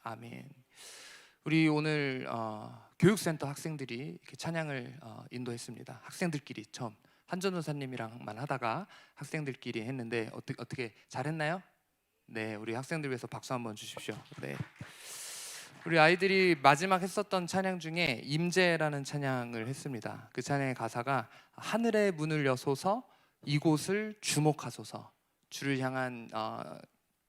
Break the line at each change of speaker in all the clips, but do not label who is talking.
아멘. 우리 오늘 교육센터 학생들이 이렇게 찬양을 인도했습니다. 학생들끼리 처음 한전도사님이랑만 하다가 학생들끼리 했는데 어떻게 잘했나요? 네, 우리 학생들 위해서 박수 한번 주십시오. 네, 우리 아이들이 마지막 했었던 찬양 중에 임재라는 찬양을 했습니다. 그 찬양의 가사가 하늘의 문을 여소서 이곳을 주목하소서. 주를 향한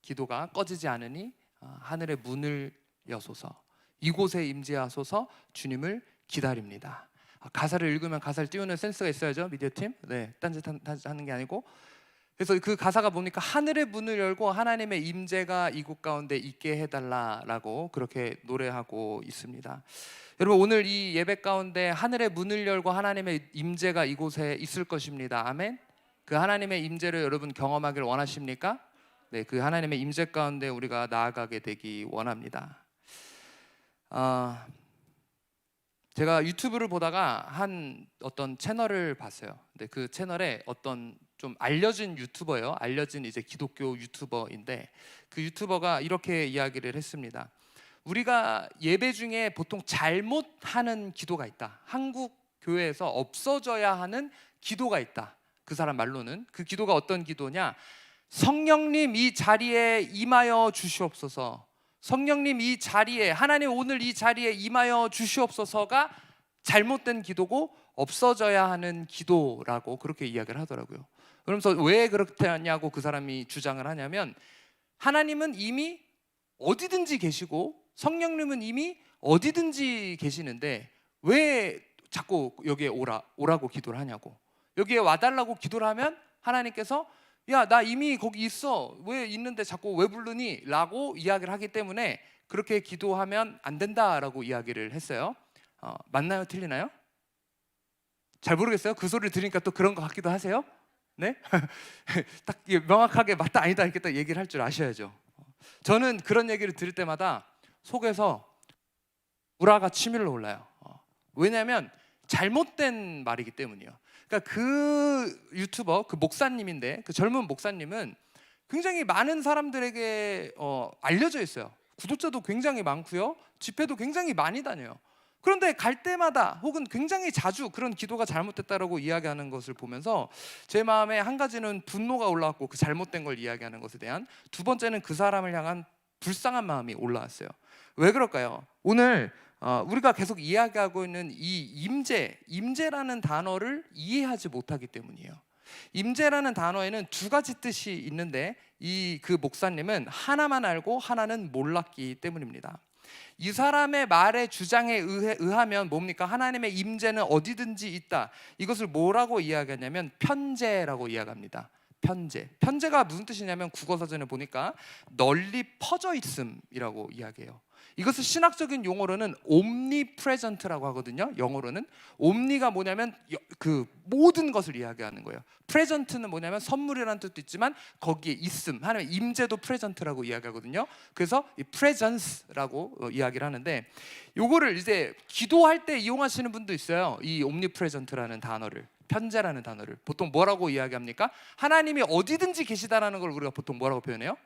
기도가 꺼지지 않으니 하늘의 문을 여소서, 이곳에 임재하소서. 주님을 기다립니다. 가사를 읽으면 가사를 띄우는 센스가 있어야죠, 미디어팀. 네, 딴짓 하는 게 아니고. 그래서 그 가사가 뭡니까? 하늘의 문을 열고 하나님의 임재가 이곳 가운데 있게 해달라라고 그렇게 노래하고 있습니다. 여러분, 오늘 이 예배 가운데 하늘의 문을 열고 하나님의 임재가 이곳에 있을 것입니다. 아멘. 그 하나님의 임재를 여러분 경험하길 원하십니까? 네, 그 하나님의 임재 가운데 우리가 나아가게 되기 원합니다. 제가 유튜브를 보다가 한 어떤 채널을 봤어요. 근데 그 채널에 어떤 좀 알려진 유튜버예요. 알려진 이제 기독교 유튜버인데 그 유튜버가 이렇게 이야기를 했습니다. 우리가 예배 중에 보통 잘못하는 기도가 있다. 한국 교회에서 없어져야 하는 기도가 있다. 그 사람 말로는 그 기도가 어떤 기도냐? 성령님 이 자리에 임하여 주시옵소서. 성령님 이 자리에, 하나님 오늘 이 자리에 임하여 주시옵소서가 잘못된 기도고 없어져야 하는 기도라고 그렇게 이야기를 하더라고요. 그러면서 왜 그렇게 하냐고 그 사람이 주장을 하냐면, 하나님은 이미 어디든지 계시고 성령님은 이미 어디든지 계시는데 왜 자꾸 여기에 오라고 기도를 하냐고. 여기에 와달라고 기도를 하면 하나님께서 야, 나 이미 거기 있어. 왜 있는데 자꾸 왜 부르니? 라고 이야기를 하기 때문에 그렇게 기도하면 안 된다라고 이야기를 했어요. 맞나요? 틀리나요? 잘 모르겠어요. 그 소리를 들으니까 또 그런 것 같기도 하세요. 네? 딱 명확하게 맞다 아니다 이렇게 딱 얘기를 할 줄 아셔야죠. 저는 그런 얘기를 들을 때마다 속에서 우라가 치밀러 올라요. 왜냐하면 잘못된 말이기 때문이에요. 그러니까 그 유튜버, 그 목사님인데, 그 젊은 목사님은 굉장히 많은 사람들에게 알려져 있어요. 구독자도 굉장히 많고요, 집회도 굉장히 많이 다녀요. 그런데 갈 때마다 혹은 굉장히 자주 그런 기도가 잘못됐다라고 이야기하는 것을 보면서 제 마음에 한 가지는 분노가 올라왔고, 그 잘못된 걸 이야기하는 것에 대한, 두 번째는 그 사람을 향한 불쌍한 마음이 올라왔어요. 왜 그럴까요? 오늘 우리가 계속 이야기하고 있는 이 임재라는 단어를 이해하지 못하기 때문이에요. 임재라는 단어에는 두 가지 뜻이 있는데 그 목사님은 하나만 알고 하나는 몰랐기 때문입니다. 이 사람의 말의 주장에 의하면 뭡니까? 하나님의 임재는 어디든지 있다. 이것을 뭐라고 이야기하냐면 편재라고 이야기합니다. 편재가 무슨 뜻이냐면 국어사전에 보니까 널리 퍼져 있음이라고 이야기해요. 이것을 신학적인 용어로는 omnipresent라고 하거든요. 영어로는 omni가 뭐냐면 그 모든 것을 이야기하는 거예요. present는 뭐냐면 선물이라는 뜻도 있지만 거기에 있음, 하나님의 임재도 present라고 이야기하거든요. 그래서 이 presence라고 이야기를 하는데, 요거를 이제 기도할 때 이용하시는 분도 있어요. 이 omnipresent라는 단어를, 편재라는 단어를 보통 뭐라고 이야기합니까? 하나님이 어디든지 계시다라는 걸 우리가 보통 뭐라고 표현해요?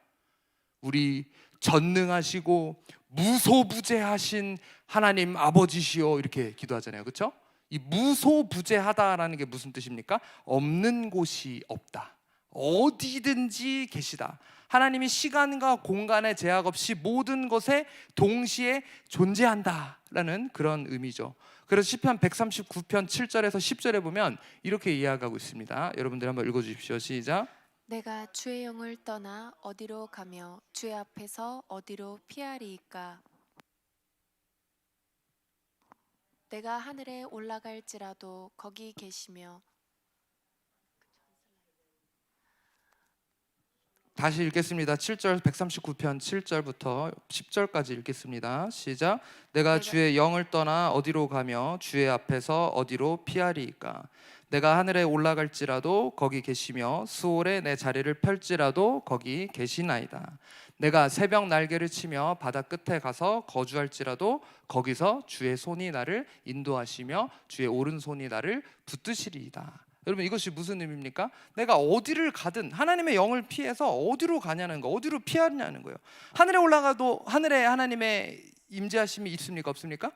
우리 전능하시고 무소부재하신 하나님 아버지시여, 이렇게 기도하잖아요. 그렇죠? 이 무소부재하다라는 게 무슨 뜻입니까? 없는 곳이 없다, 어디든지 계시다. 하나님이 시간과 공간의 제약 없이 모든 것에 동시에 존재한다라는 그런 의미죠. 그래서 시편 139편 7절에서 10절에 보면 이렇게 이야기하고 있습니다. 여러분들 한번 읽어주십시오. 시작.
내가 주의 영을 떠나 어디로 가며 주의 앞에서 어디로 피하리이까? 내가 하늘에 올라갈지라도 거기 계시며.
다시 읽겠습니다. 7절 139편 7절부터 10절까지 읽겠습니다. 시작. 내가 주의 영을 떠나 어디로 가며 주의 앞에서 어디로 피하리이까? 내가 하늘에 올라갈지라도 거기 계시며 수월에 내 자리를 펼지라도 거기 계시나이다. 내가 새벽 날개를 치며 바다 끝에 가서 거주할지라도 거기서 주의 손이 나를 인도하시며 주의 오른손이 나를 붙드시리이다. 여러분 이것이 무슨 의미입니까? 내가 어디를 가든 하나님의 영을 피해서 어디로 가냐는 거, 어디로 피하냐는 거예요. 하늘에 올라가도 하늘에 하나님의 임재하심이 있습니까? 없습니까?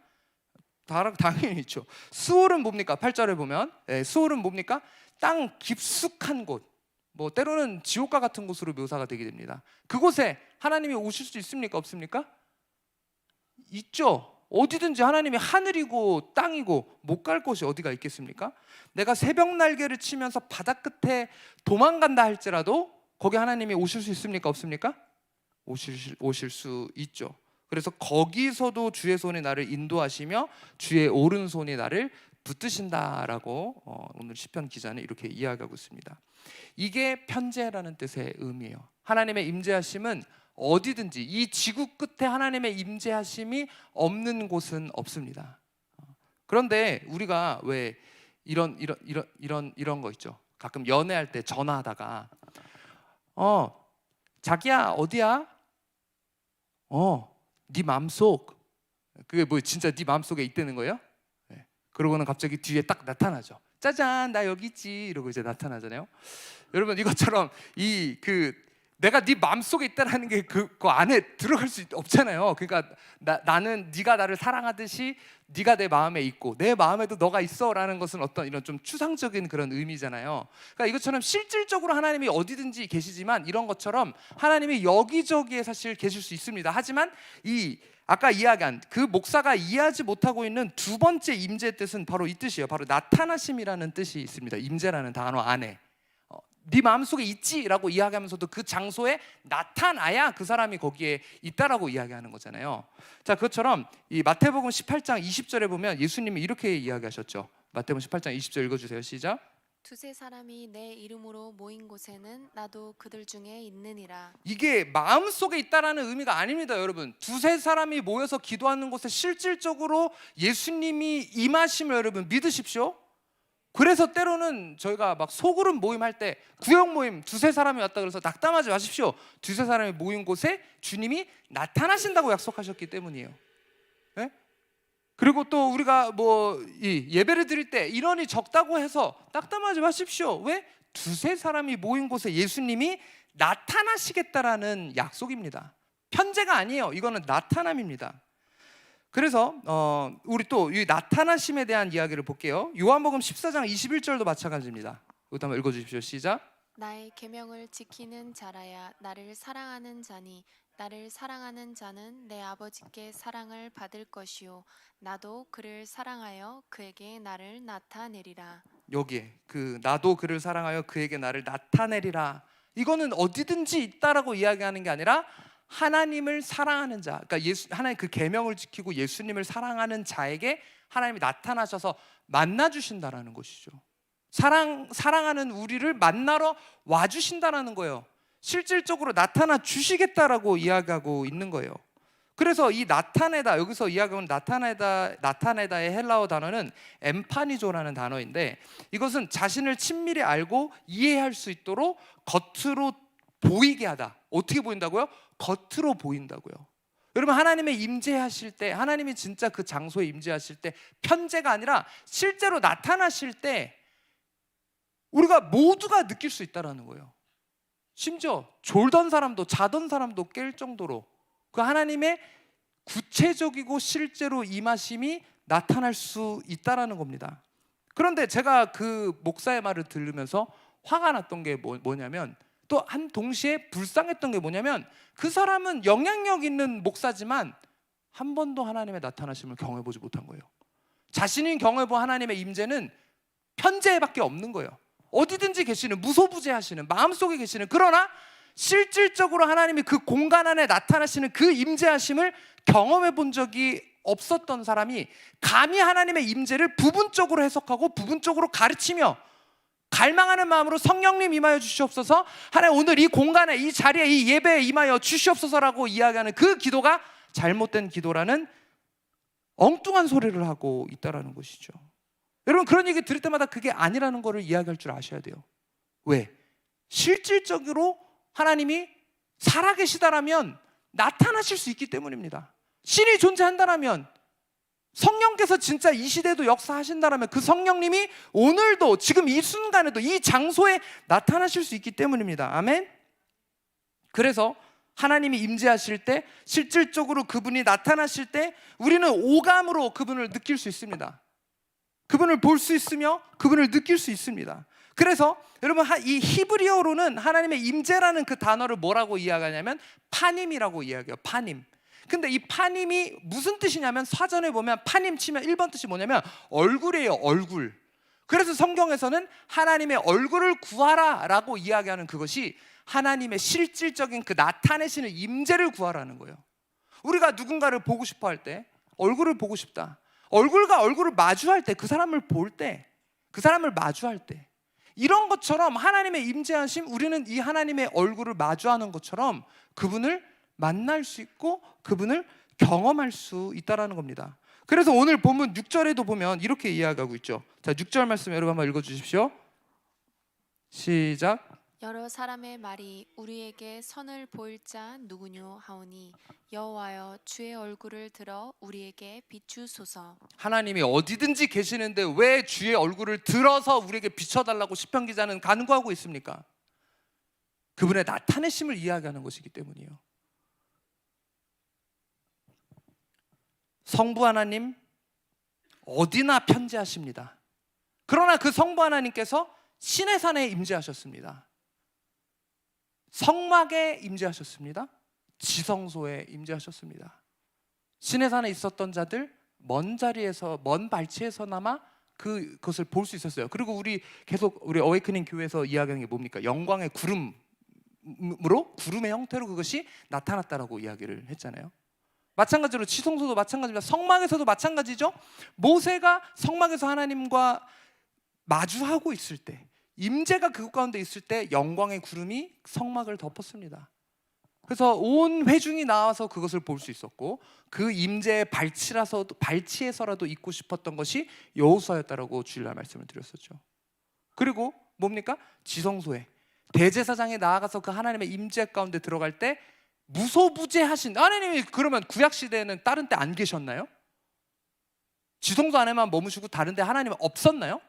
당연히 있죠. 스올은 뭡니까? 8절에 보면 스올은 뭡니까? 땅 깊숙한 곳, 뭐 때로는 지옥과 같은 곳으로 묘사가 되게 됩니다. 그곳에 하나님이 오실 수 있습니까? 없습니까? 있죠. 어디든지 하나님이 하늘이고 땅이고 못 갈 곳이 어디가 있겠습니까? 내가 새벽 날개를 치면서 바다 끝에 도망간다 할지라도 거기 하나님이 오실 수 있습니까? 없습니까? 오실 수 있죠. 그래서 거기서도 주의 손이 나를 인도하시며 주의 오른손이 나를 붙드신다라고 오늘 시편 기자는 이렇게 이야기하고 있습니다. 이게 편재라는 뜻의 의미예요. 하나님의 임재하심은 어디든지 이 지구 끝에 하나님의 임재하심이 없는 곳은 없습니다. 그런데 우리가 왜 이런 거 있죠. 가끔 연애할 때 전화하다가 자기야 어디야? 네 마음속. 그게 뭐 진짜 네 마음속에 있다는 거예요? 네. 그러고는 갑자기 뒤에 딱 나타나죠. 짜잔 나 여기 있지 이러고 이제 나타나잖아요. 여러분 이것처럼 내가 네 마음속에 있다라는 게 그 안에 들어갈 수 없잖아요. 그러니까 나는 네가 나를 사랑하듯이 네가 내 마음에 있고 내 마음에도 너가 있어라는 것은 어떤 이런 좀 추상적인 그런 의미잖아요. 그러니까 이것처럼 실질적으로 하나님이 어디든지 계시지만 이런 것처럼 하나님이 여기저기에 사실 계실 수 있습니다. 하지만 아까 이야기한 그 목사가 이해하지 못하고 있는 두 번째 임재 뜻은 바로 이 뜻이에요. 바로 나타나심이라는 뜻이 있습니다. 임재라는 단어 안에 네 마음속에 있지라고 이야기하면서도 그 장소에 나타나야 그 사람이 거기에 있다라고 이야기하는 거잖아요. 자, 그것처럼 이 마태복음 18장 20절에 보면 예수님이 이렇게 이야기하셨죠. 마태복음 18장 20절 읽어주세요. 시작.
두세 사람이 내 이름으로 모인 곳에는 나도 그들 중에 있느니라.
이게 마음속에 있다라는 의미가 아닙니다, 여러분. 두세 사람이 모여서 기도하는 곳에 실질적으로 예수님이 임하심을 여러분 믿으십시오. 그래서 때로는 저희가 막 소그룹 모임할 때 구역 모임 두세 사람이 왔다 그래서 낙담하지 마십시오. 두세 사람이 모인 곳에 주님이 나타나신다고 약속하셨기 때문이에요. 네? 그리고 또 우리가 이 예배를 드릴 때 인원이 적다고 해서 낙담하지 마십시오. 왜? 두세 사람이 모인 곳에 예수님이 나타나시겠다라는 약속입니다. 편재가 아니에요. 이거는 나타남입니다. 그래서 우리 또 이 나타나심에 대한 이야기를 볼게요. 요한복음 14장 21절도 마찬가지입니다. 이것도 한번 읽어주십시오. 시작.
나의 계명을 지키는 자라야 나를 사랑하는 자니 나를 사랑하는 자는 내 아버지께 사랑을 받을 것이요 나도 그를 사랑하여 그에게 나를 나타내리라. 여기에
나도 그를 사랑하여 그에게 나를 나타내리라. 이거는 어디든지 있다라고 이야기하는 게 아니라 하나님을 사랑하는 자, 그러니까 하나님 그 계명을 지키고 예수님을 사랑하는 자에게 하나님이 나타나셔서 만나 주신다라는 것이죠. 사랑하는 우리를 만나러 와 주신다라는 거예요. 실질적으로 나타나 주시겠다라고 이야기하고 있는 거예요. 그래서 이 나타내다, 여기서 이야기하는 나타내다의 헬라어 단어는 엠파니조라는 단어인데 이것은 자신을 친밀히 알고 이해할 수 있도록 겉으로 보이게 하다. 어떻게 보인다고요? 겉으로 보인다고요. 여러분 하나님의 임재하실 때, 하나님이 진짜 그 장소에 임재하실 때 편재가 아니라 실제로 나타나실 때 우리가 모두가 느낄 수 있다라는 거예요. 심지어 졸던 사람도 자던 사람도 깰 정도로 그 하나님의 구체적이고 실제로 임하심이 나타날 수 있다라는 겁니다. 그런데 제가 그 목사의 말을 들으면서 화가 났던 게 뭐냐면 또 한 동시에 불쌍했던 게 뭐냐면 그 사람은 영향력 있는 목사지만 한 번도 하나님의 나타나심을 경험해보지 못한 거예요. 자신이 경험해본 하나님의 임재는 편재밖에 없는 거예요. 어디든지 계시는, 무소부재하시는, 마음속에 계시는, 그러나 실질적으로 하나님이 그 공간 안에 나타나시는 그 임재하심을 경험해 본 적이 없었던 사람이 감히 하나님의 임재를 부분적으로 해석하고 부분적으로 가르치며 갈망하는 마음으로 성령님 임하여 주시옵소서, 하나님 오늘 이 공간에, 이 자리에, 이 예배에 임하여 주시옵소서라고 이야기하는 그 기도가 잘못된 기도라는 엉뚱한 소리를 하고 있다는 것이죠. 여러분 그런 얘기 들을 때마다 그게 아니라는 것을 이야기할 줄 아셔야 돼요. 왜? 실질적으로 하나님이 살아계시다라면 나타나실 수 있기 때문입니다. 신이 존재한다라면 성령께서 진짜 이 시대도 역사하신다라면 그 성령님이 오늘도 지금 이 순간에도 이 장소에 나타나실 수 있기 때문입니다. 아멘. 그래서 하나님이 임재하실 때, 실질적으로 그분이 나타나실 때 우리는 오감으로 그분을 느낄 수 있습니다. 그분을 볼 수 있으며 그분을 느낄 수 있습니다. 그래서 여러분, 이 히브리어로는 하나님의 임재라는 그 단어를 뭐라고 이야기하냐면 파님이라고 이야기해요. 파님. 근데 이 파님이 무슨 뜻이냐면, 사전에 보면 파님 치면 1번 뜻이 뭐냐면 얼굴이에요. 얼굴. 그래서 성경에서는 하나님의 얼굴을 구하라 라고 이야기하는 그것이 하나님의 실질적인 그 나타내시는 임재를 구하라는 거예요. 우리가 누군가를 보고 싶어 할 때, 얼굴을 보고 싶다, 얼굴과 얼굴을 마주할 때, 그 사람을 볼 때, 그 사람을 마주할 때, 이런 것처럼 하나님의 임재하심, 우리는 이 하나님의 얼굴을 마주하는 것처럼 그분을 만날 수 있고 그분을 경험할 수 있다는 겁니다. 그래서 오늘 본문 6절에도 보면 이렇게 이야기하고 있죠. 자, 6절 말씀 여러분 한번 읽어주십시오. 시작.
여러 사람의 말이 우리에게 선을 보일 자 누구뇨 하오니 여호와여 주의 얼굴을 들어 우리에게 비추소서.
하나님이 어디든지 계시는데 왜 주의 얼굴을 들어서 우리에게 비춰달라고 시편 기자는 간구하고 있습니까? 그분의 나타내심을 이야기하는 것이기 때문이에요. 성부 하나님 어디나 편재하십니다. 그러나 그 성부 하나님께서 시내산에 임재하셨습니다. 성막에 임재하셨습니다. 지성소에 임재하셨습니다. 시내산에 있었던 자들 먼 자리에서, 먼 발치에서나마 그것을 볼 수 있었어요. 그리고 우리 계속 우리 어웨이크닝 교회에서 이야기하는 게 뭡니까? 영광의 구름으로, 구름의 형태로 그것이 나타났다라고 이야기를 했잖아요. 마찬가지로 지성소도 마찬가지입니다. 성막에서도 마찬가지죠. 모세가 성막에서 하나님과 마주하고 있을 때, 임재가 그곳 가운데 있을 때 영광의 구름이 성막을 덮었습니다. 그래서 온 회중이 나와서 그것을 볼 수 있었고, 그 임재의 발치에서라도 있고 싶었던 것이 여호수아였다라고 주일날 말씀을 드렸었죠. 그리고 뭡니까? 지성소에 대제사장이 나아가서 그 하나님의 임재 가운데 들어갈 때 무소부재하신 하나님이, 그러면 구약 시대에는 다른 데 안 계셨나요? 지성소 안에만 머무시고 다른 데 하나님은 없었나요?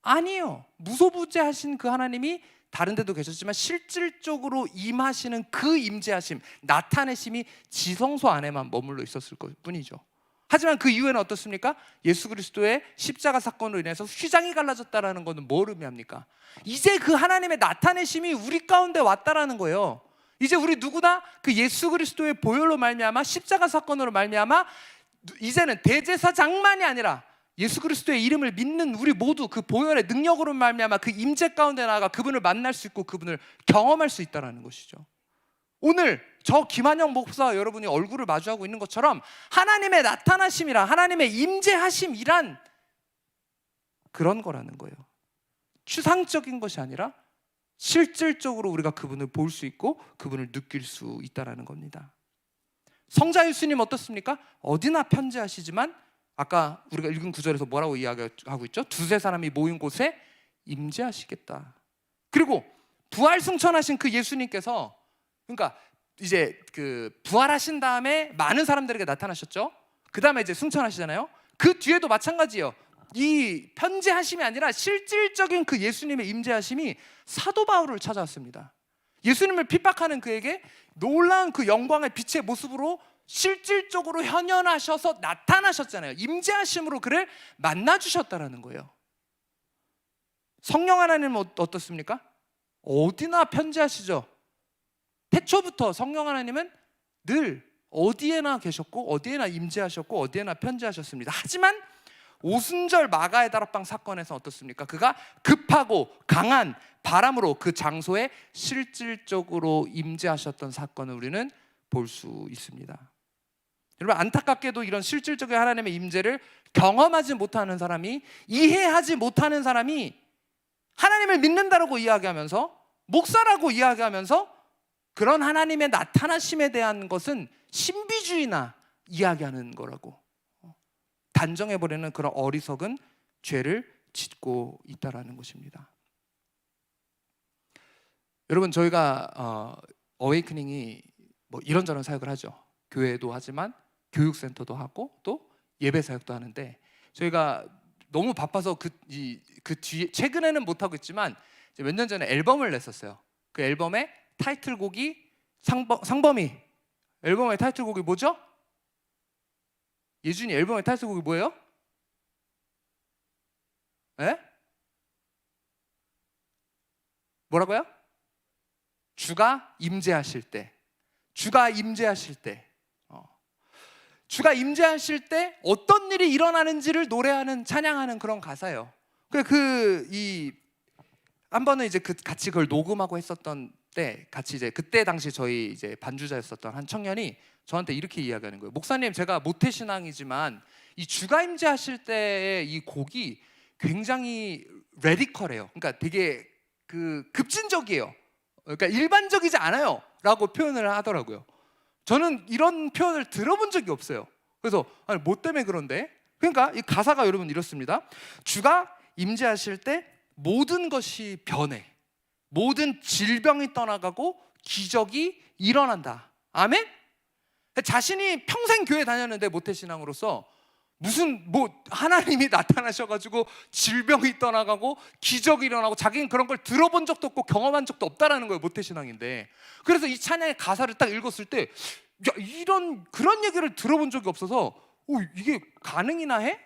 아니에요. 무소부재하신 그 하나님이 다른 데도 계셨지만 실질적으로 임하시는 그 임재하심, 나타내심이 지성소 안에만 머물러 있었을 뿐이죠. 하지만 그 이후에는 어떻습니까? 예수 그리스도의 십자가 사건으로 인해서 휘장이 갈라졌다는 것은 뭘 의미합니까? 이제 그 하나님의 나타내심이 우리 가운데 왔다라는 거예요. 이제 우리 누구나 그 예수 그리스도의 보혈로 말미암아, 십자가 사건으로 말미암아, 이제는 대제사장만이 아니라 예수 그리스도의 이름을 믿는 우리 모두 그 보혈의 능력으로 말미암아 그 임재 가운데 나아가 그분을 만날 수 있고 그분을 경험할 수 있다는 것이죠. 오늘 저 김한영 목사와 여러분이 얼굴을 마주하고 있는 것처럼 하나님의 나타나심이란, 하나님의 임재하심이란 그런 거라는 거예요. 추상적인 것이 아니라 실질적으로 우리가 그분을 볼 수 있고 그분을 느낄 수 있다는 겁니다. 성자 예수님 어떻습니까? 어디나 편재하시지만 아까 우리가 읽은 구절에서 뭐라고 이야기하고 있죠? 두세 사람이 모인 곳에 임재하시겠다. 그리고 부활 승천하신 그 예수님께서, 그러니까 이제 그 부활하신 다음에 많은 사람들에게 나타나셨죠. 그 다음에 이제 승천하시잖아요. 그 뒤에도 마찬가지예요. 이 편재하심이 아니라 실질적인 그 예수님의 임재하심이 사도 바울을 찾아왔습니다. 예수님을 핍박하는 그에게 놀라운 그 영광의 빛의 모습으로 실질적으로 현현하셔서 나타나셨잖아요. 임재하심으로 그를 만나주셨다는 거예요. 성령 하나님은 어떻습니까? 어디나 편재하시죠. 태초부터 성령 하나님은 늘 어디에나 계셨고 어디에나 임재하셨고 어디에나 편재하셨습니다. 하지만 오순절 마가의 다락방 사건에서 어떻습니까? 그가 급하고 강한 바람으로 그 장소에 실질적으로 임재하셨던 사건을 우리는 볼 수 있습니다. 여러분, 안타깝게도 이런 실질적인 하나님의 임재를 경험하지 못하는 사람이, 이해하지 못하는 사람이 하나님을 믿는다라고 이야기하면서, 목사라고 이야기하면서 그런 하나님의 나타나심에 대한 것은 신비주의나 이야기하는 거라고 단정해버리는 그런 어리석은 죄를 짓고 있다는 것입니다. 여러분, 저희가 어웨이크닝이 뭐 이런저런 사역을 하죠. 교회도 하지만 교육센터도 하고 또 예배 사역도 하는데 저희가 너무 바빠서 그 뒤에 최근에는 못 하고 있지만 몇 년 전에 앨범을 냈었어요. 그 앨범의 타이틀곡이 상범이 앨범의 타이틀곡이 뭐죠? 예준이 앨범의 타이틀곡이 뭐예요? 예? 뭐라고요? 주가 임재하실 때. 주가 임재하실 때. 주가 임재하실 때 어떤 일이 일어나는지를 노래하는 찬양하는 그런 가사예요. 한 번은 이제 같이 그걸 녹음하고 했었던 때 같이 이제 그때 당시 저희 이제 반주자였었던 한 청년이 저한테 이렇게 이야기하는 거예요. 목사님, 제가 모태신앙이지만 이 주가 임재하실 때의 이 곡이 굉장히 레디컬해요. 그러니까 되게 급진적이에요. 그러니까 일반적이지 않아요라고 표현을 하더라고요. 저는 이런 표현을 들어본 적이 없어요. 그래서 아니, 뭐 때문에 그런데? 그러니까 이 가사가 여러분 이렇습니다. 주가 임재하실 때 모든 것이 변해. 모든 질병이 떠나가고 기적이 일어난다. 아멘? 자신이 평생 교회 다녔는데 모태신앙으로서 무슨 하나님이 나타나셔가지고 질병이 떠나가고 기적이 일어나고 자기는 그런 걸 들어본 적도 없고 경험한 적도 없다라는 거예요. 모태신앙인데. 그래서 이 찬양의 가사를 딱 읽었을 때 그런 얘기를 들어본 적이 없어서 이게 가능이나 해?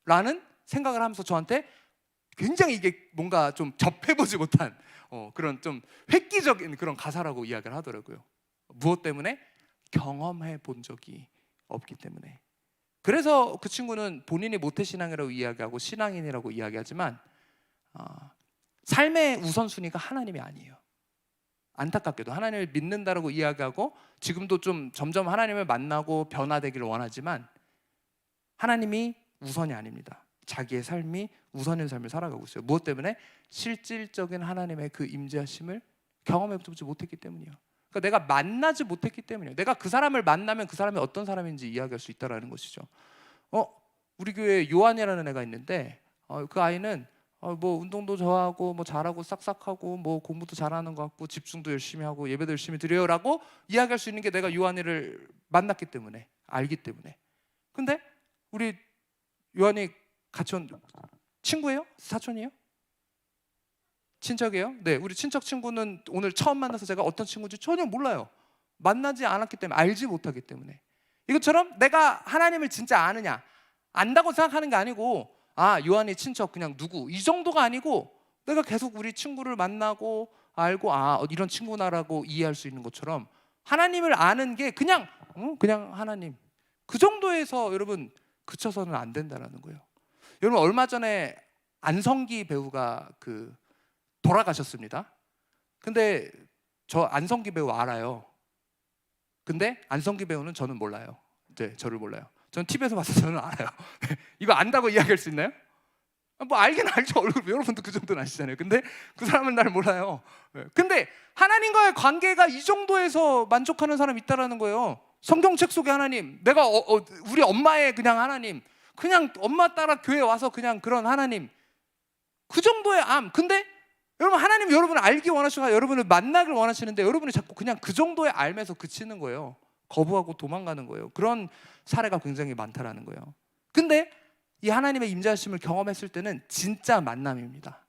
라는 생각을 하면서 저한테 굉장히 이게 뭔가 좀 접해보지 못한 그런 좀 획기적인 그런 가사라고 이야기를 하더라고요. 무엇 때문에? 경험해 본 적이 없기 때문에. 그래서 그 친구는 본인이 모태신앙이라고 이야기하고 신앙인이라고 이야기하지만 삶의 우선순위가 하나님이 아니에요. 안타깝게도 하나님을 믿는다라고 이야기하고 지금도 좀 점점 하나님을 만나고 변화되기를 원하지만 하나님이 우선이 아닙니다. 자기의 삶이 우선인 삶을 살아가고 있어요. 무엇 때문에? 실질적인 하나님의 그 임재하심을 경험해보지 못했기 때문이에요. 그러니까 내가 만나지 못했기 때문이에요. 내가 그 사람을 만나면 그 사람이 어떤 사람인지 이야기할 수 있다는 것이죠. 우리 교회에 요한이라는 애가 있는데 그 아이는 뭐 운동도 좋아하고 뭐 잘하고 싹싹하고 뭐 공부도 잘하는 것 같고 집중도 열심히 하고 예배도 열심히 드려요라고 이야기할 수 있는 게 내가 요한이를 만났기 때문에, 알기 때문에. 근데 우리 요한이 같이 온 친구예요? 사촌이에요? 친척이에요? 네, 우리 친척 친구는 오늘 처음 만나서 제가 어떤 친구인지 전혀 몰라요. 만나지 않았기 때문에, 알지 못하기 때문에. 이것처럼 내가 하나님을 진짜 아느냐, 안다고 생각하는 게 아니고 요한이 친척 그냥 누구 이 정도가 아니고 내가 계속 우리 친구를 만나고 알고 이런 친구나라고 이해할 수 있는 것처럼 하나님을 아는 게 그냥 하나님 그 정도에서 여러분 그쳐서는 안 된다는 거예요. 여러분 얼마 전에 안성기 배우가 돌아가셨습니다. 근데 저 안성기 배우 알아요. 근데 안성기 배우는 저는 몰라요. 네, 저를 몰라요. 저는 TV에서 봐서 저는 알아요. 이거 안다고 이야기할 수 있나요? 뭐 알긴 알죠. 얼굴 여러분도 그 정도는 아시잖아요. 근데 그 사람은 날 몰라요. 근데 하나님과의 관계가 이 정도에서 만족하는 사람이 있다라는 거예요. 성경책 속에 하나님, 내가 우리 엄마의 그냥 하나님, 그냥 엄마 따라 교회 와서 그냥 그런 하나님, 그 정도의 근데 여러분 하나님 여러분을 알기 원하시고 여러분을 만나길 원하시는데 여러분이 자꾸 그냥 그 정도의 알면서 그치는 거예요. 거부하고 도망가는 거예요. 그런 사례가 굉장히 많다라는 거예요. 근데 이 하나님의 임재하심을 경험했을 때는 진짜 만남입니다.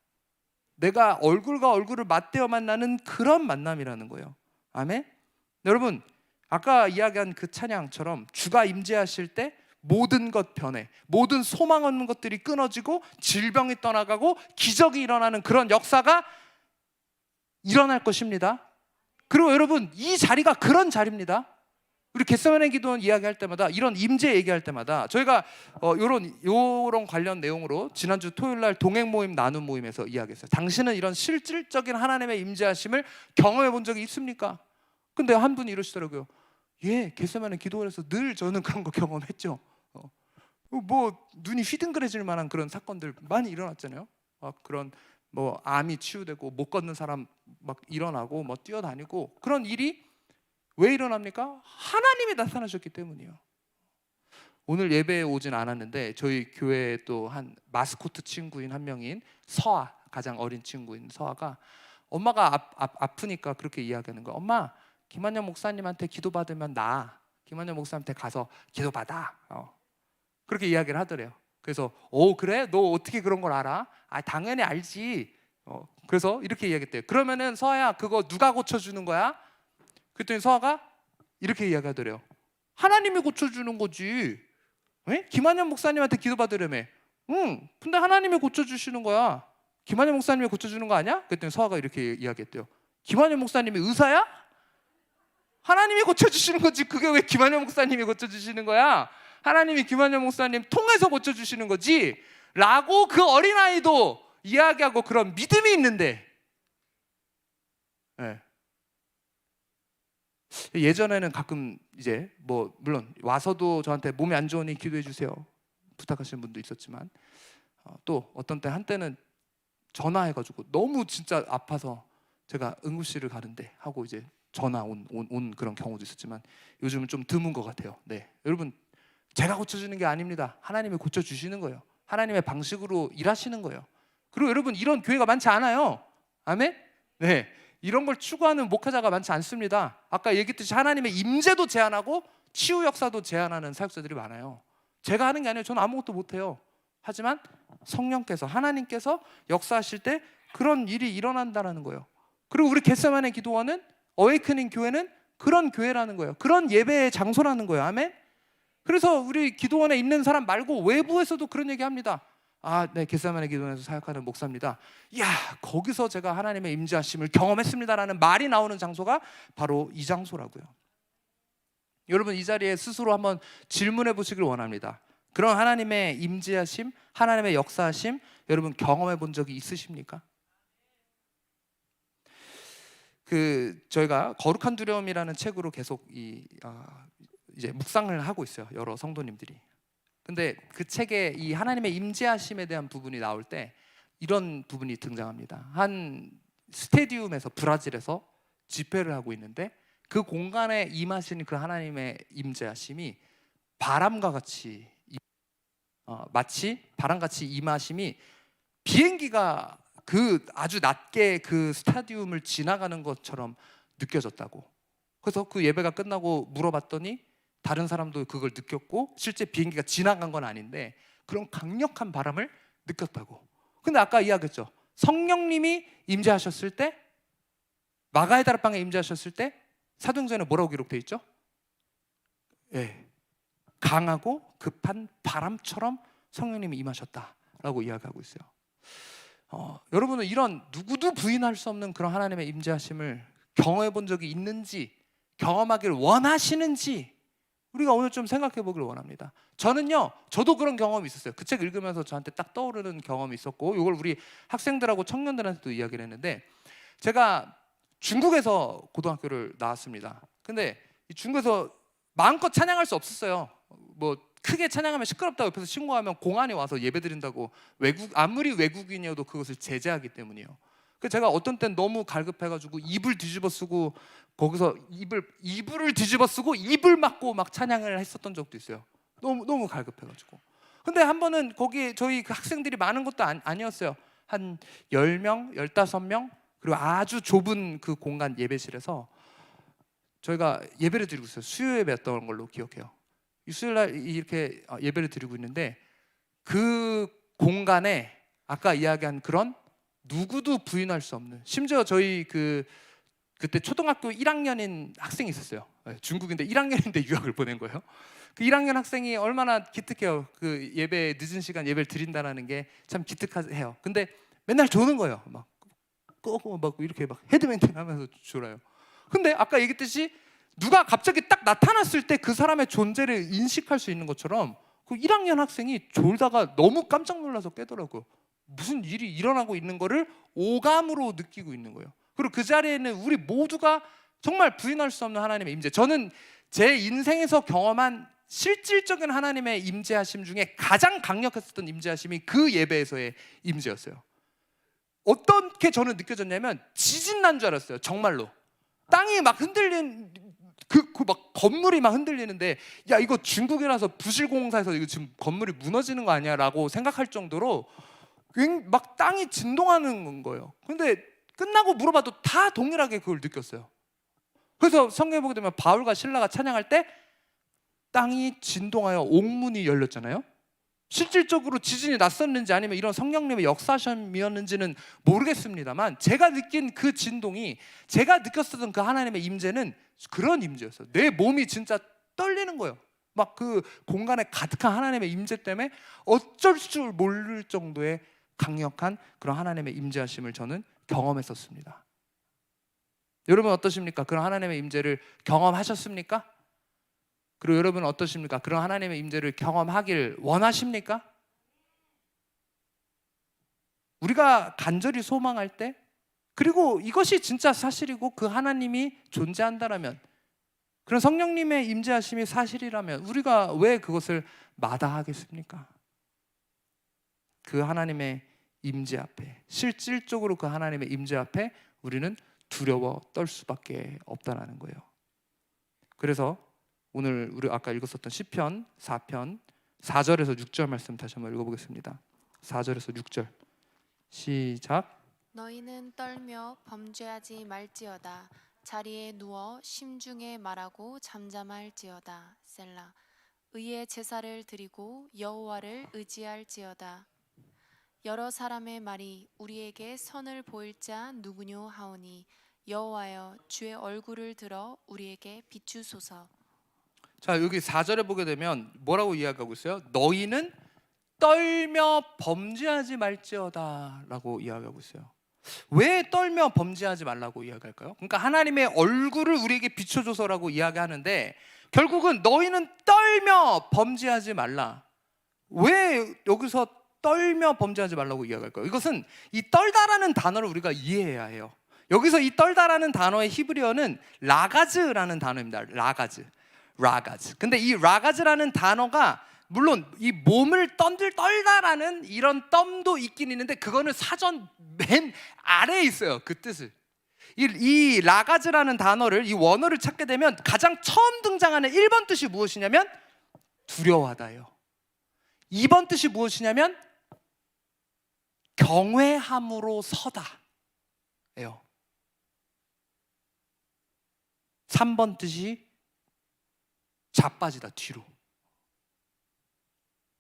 내가 얼굴과 얼굴을 맞대어 만나는 그런 만남이라는 거예요. 아멘? 여러분 아까 이야기한 그 찬양처럼 주가 임재하실 때 모든 것 변해, 모든 소망 없는 것들이 끊어지고 질병이 떠나가고 기적이 일어나는 그런 역사가 일어날 것입니다. 그리고 여러분 이 자리가 그런 자리입니다. 우리 겟세마네 기도원 이야기할 때마다 이런 임재 얘기할 때마다 저희가 요런 관련 내용으로 지난주 토요일날 동행 모임 나눔 모임에서 이야기했어요. 당신은 이런 실질적인 하나님의 임재하심을 경험해 본 적이 있습니까? 근데 한 분이 이러시더라고요. 예, 겟세마네 기도원에서 늘 저는 그런 거 경험했죠. 뭐 눈이 휘둥그레질 만한 그런 사건들 많이 일어났잖아요. 그런 뭐 암이 치유되고 못 걷는 사람 막 일어나고 뭐 뛰어다니고 그런 일이 왜 일어납니까? 하나님이 나타나셨기 때문이에요. 오늘 예배에 오진 않았는데 저희 교회에 또 한 마스코트 친구인 한 명인 서아, 가장 어린 친구인 서아가 엄마가 아프니까 그렇게 이야기하는 거예요. 엄마, 김한영 목사님한테 기도받으면 김한영 목사님한테 가서 기도받아. 그렇게 이야기를 하더래요. 그래서 그래? 너 어떻게 그런 걸 알아? 아, 당연히 알지. 그래서 이렇게 이야기했대요. 그러면은 서아야, 그거 누가 고쳐주는 거야? 그랬더니 서아가 이렇게 이야기하더래요. 하나님이 고쳐주는 거지. 에? 김한현 목사님한테 기도받으려며. 응, 근데 하나님이 고쳐주시는 거야. 김한현 목사님이 고쳐주는 거 아니야? 그랬더니 서아가 이렇게 이야기했대요. 김한현 목사님이 의사야? 하나님이 고쳐주시는 거지. 그게 왜 김한현 목사님이 고쳐주시는 거야? 하나님이 김한현 목사님 통해서 고쳐주시는 거지 라고 그 어린아이도 이야기하고 그런 믿음이 있는데, 네. 예전에는 가끔 이제 뭐 물론 와서도 저한테 몸이 안 좋으니 기도해 주세요 부탁하시는 분도 있었지만, 또 어떤 때 한때는 전화해가지고 너무 진짜 아파서 제가 응급실을 가는데 하고 이제 전화 온 그런 경우도 있었지만, 요즘은 좀 드문 것 같아요. 네, 여러분, 제가 고쳐주는 게 아닙니다. 하나님이 고쳐주시는 거예요. 하나님의 방식으로 일하시는 거예요. 그리고 여러분, 이런 교회가 많지 않아요. 아멘? 네, 이런 걸 추구하는 목회자가 많지 않습니다. 아까 얘기했듯이 하나님의 임재도 제한하고 치유 역사도 제한하는 사역자들이 많아요. 제가 하는 게 아니에요. 저는 아무것도 못해요. 하지만 성령께서, 하나님께서 역사하실 때 그런 일이 일어난다는 거예요. 그리고 우리 겟세마네 기도원은, 어웨이크닝 교회는 그런 교회라는 거예요. 그런 예배의 장소라는 거예요. 아멘? 그래서 우리 기도원에 있는 사람 말고 외부에서도 그런 얘기합니다. 아, 네, 겟세마네 기도원에서 사역하는 목사입니다. 야, 거기서 제가 하나님의 임재하심을 경험했습니다라는 말이 나오는 장소가 바로 이 장소라고요. 여러분, 이 자리에 스스로 한번 질문해 보시길 원합니다. 그런 하나님의 임재하심, 하나님의 역사하심, 여러분 경험해 본 적이 있으십니까? 저희가 거룩한 두려움이라는 책으로 계속 이제 묵상을 하고 있어요. 여러 성도님들이. 근데 그 책에 이 하나님의 임재하심에 대한 부분이 나올 때 이런 부분이 등장합니다. 한 스테디움에서, 브라질에서 집회를 하고 있는데 그 공간에 임하시는 그 하나님의 임재하심이 바람과 같이, 마치 바람같이 임하심이 비행기가 그 아주 낮게 그 스타디움을 지나가는 것처럼 느껴졌다고. 그래서 그 예배가 끝나고 물어봤더니 다른 사람도 그걸 느꼈고, 실제 비행기가 지나간 건 아닌데 그런 강력한 바람을 느꼈다고. 근데 아까 이야기했죠. 성령님이 임재하셨을 때, 마가의 다락방에 임재하셨을 때 사도행전에 뭐라고 기록되어 있죠? 예, 강하고 급한 바람처럼 성령님이 임하셨다라고 이야기하고 있어요. 여러분은 이런 누구도 부인할 수 없는 그런 하나님의 임재하심을 경험해 본 적이 있는지, 경험하기를 원하시는지 우리가 오늘 좀 생각해 보기를 원합니다. 저도 그런 경험이 있었어요. 그 책 읽으면서 저한테 딱 떠오르는 경험이 있었고, 이걸 우리 학생들하고 청년들한테도 이야기를 했는데, 제가 중국에서 고등학교를 나왔습니다. 근데 중국에서 마음껏 찬양할 수 없었어요. 뭐 크게 찬양하면 시끄럽다고 옆에서 신고하면 공안이 와서 예배드린다고, 아무리 외국인이어도 그것을 제재하기 때문이에요. 그래서 제가 어떤 땐 너무 갈급해가지고 이불 뒤집어 쓰고 거기서 이불을 뒤집어 쓰고 이불 맞고 막 찬양을 했었던 적도 있어요. 너무 갈급해가지고. 근데 한 번은 거기 저희 그 학생들이 많은 것도 아니었어요. 한 10명, 15명, 그리고 아주 좁은 그 공간 예배실에서 저희가 예배를 드리고 있어요. 수요 예배였던 걸로 기억해요. 수요일날 이렇게 예배를 드리고 있는데, 그 공간에 아까 이야기한 그런 누구도 부인할 수 없는, 심지어 저희 그때 초등학교 1학년인 학생이 있었어요. 중국인데 1학년인데 유학을 보낸 거예요. 그 1학년 학생이 얼마나 기특해요. 그 예배, 늦은 시간 예배를 드린다는 게 참 기특해요. 근데 맨날 조는 거예요. 막 끄고 막 이렇게 막 헤드뱅킹 하면서 졸아요. 근데 아까 얘기했듯이 누가 갑자기 딱 나타났을 때 그 사람의 존재를 인식할 수 있는 것처럼 그 1학년 학생이 졸다가 너무 깜짝 놀라서 깨더라고요. 무슨 일이 일어나고 있는 거를 오감으로 느끼고 있는 거예요. 그리고 그 자리에는 우리 모두가 정말 부인할 수 없는 하나님의 임재, 저는 제 인생에서 경험한 실질적인 하나님의 임재하심 중에 가장 강력했었던 임재하심이 그 예배에서의 임재였어요. 어떻게 저는 느껴졌냐면 지진 난 줄 알았어요. 정말로 땅이 막 흔들린 막 건물이 막 흔들리는데, 야, 이거 중국이라서 부실공사에서 이거 지금 건물이 무너지는 거 아니야라고 생각할 정도로 막 땅이 진동하는 거예요. 근데 끝나고 물어봐도 다 동일하게 그걸 느꼈어요. 그래서 성경에 보게 되면 바울과 실라가 찬양할 때 땅이 진동하여 옥문이 열렸잖아요. 실질적으로 지진이 났었는지 아니면 이런 성령님의 역사심이었는지는 모르겠습니다만 제가 느낀 그 진동이, 제가 느꼈었던 그 하나님의 임재는 그런 임재였어요. 내 몸이 진짜 떨리는 거예요. 막 그 공간에 가득한 하나님의 임재 때문에 어쩔 줄 모를 정도의 강력한 그런 하나님의 임재하심을 저는 경험했었습니다. 여러분 어떠십니까? 그런 하나님의 임재를 경험하셨습니까? 그리고 여러분은 어떠십니까? 그런 하나님의 임재를 경험하길 원하십니까? 우리가 간절히 소망할 때, 그리고 이것이 진짜 사실이고 그 하나님이 존재한다라면, 그런 성령님의 임재하심이 사실이라면 우리가 왜 그것을 마다하겠습니까? 그 하나님의 임재 앞에, 실질적으로 그 하나님의 임재 앞에 우리는 두려워 떨 수밖에 없다는 거예요. 그래서 오늘 우리 아까 읽었었던 시편 4편 4절에서 6절 말씀 다시 한번 읽어보겠습니다. 4절에서 6절 시작.
너희는 떨며 범죄하지 말지어다. 자리에 누워 심중에 말하고 잠잠할지어다. 셀라. 의의 제사를 드리고 여호와를 의지할지어다. 여러 사람의 말이 우리에게 선을 보일 자 누구뇨 하오니 여호와여 주의 얼굴을 들어 우리에게 비추소서.
자, 여기 4절에 보게 되면 뭐라고 이야기하고 있어요? 너희는 떨며 범죄하지 말지어다 라고 이야기하고 있어요. 왜 떨며 범죄하지 말라고 이야기할까요? 그러니까 하나님의 얼굴을 우리에게 비춰줘서라고 이야기하는데, 결국은 너희는 떨며 범죄하지 말라. 왜 여기서 떨며 범죄하지 말라고 이야기할까요? 이것은 이 떨다라는 단어를 우리가 이해해야 해요. 여기서 이 떨다라는 단어의 히브리어는 라가즈라는 단어입니다. 라가즈. 근데 이 라가즈라는 단어가 물론 이 몸을 떨다라는 이런 덤도 있긴 있는데, 그거는 사전 맨 아래에 있어요. 그 뜻을. 이 라가즈라는 단어를, 이 원어를 찾게 되면 가장 처음 등장하는 1번 뜻이 무엇이냐면 두려워하다예요. 2번 뜻이 무엇이냐면 경외함으로 서다예요. 3번 뜻이 자빠지다, 뒤로.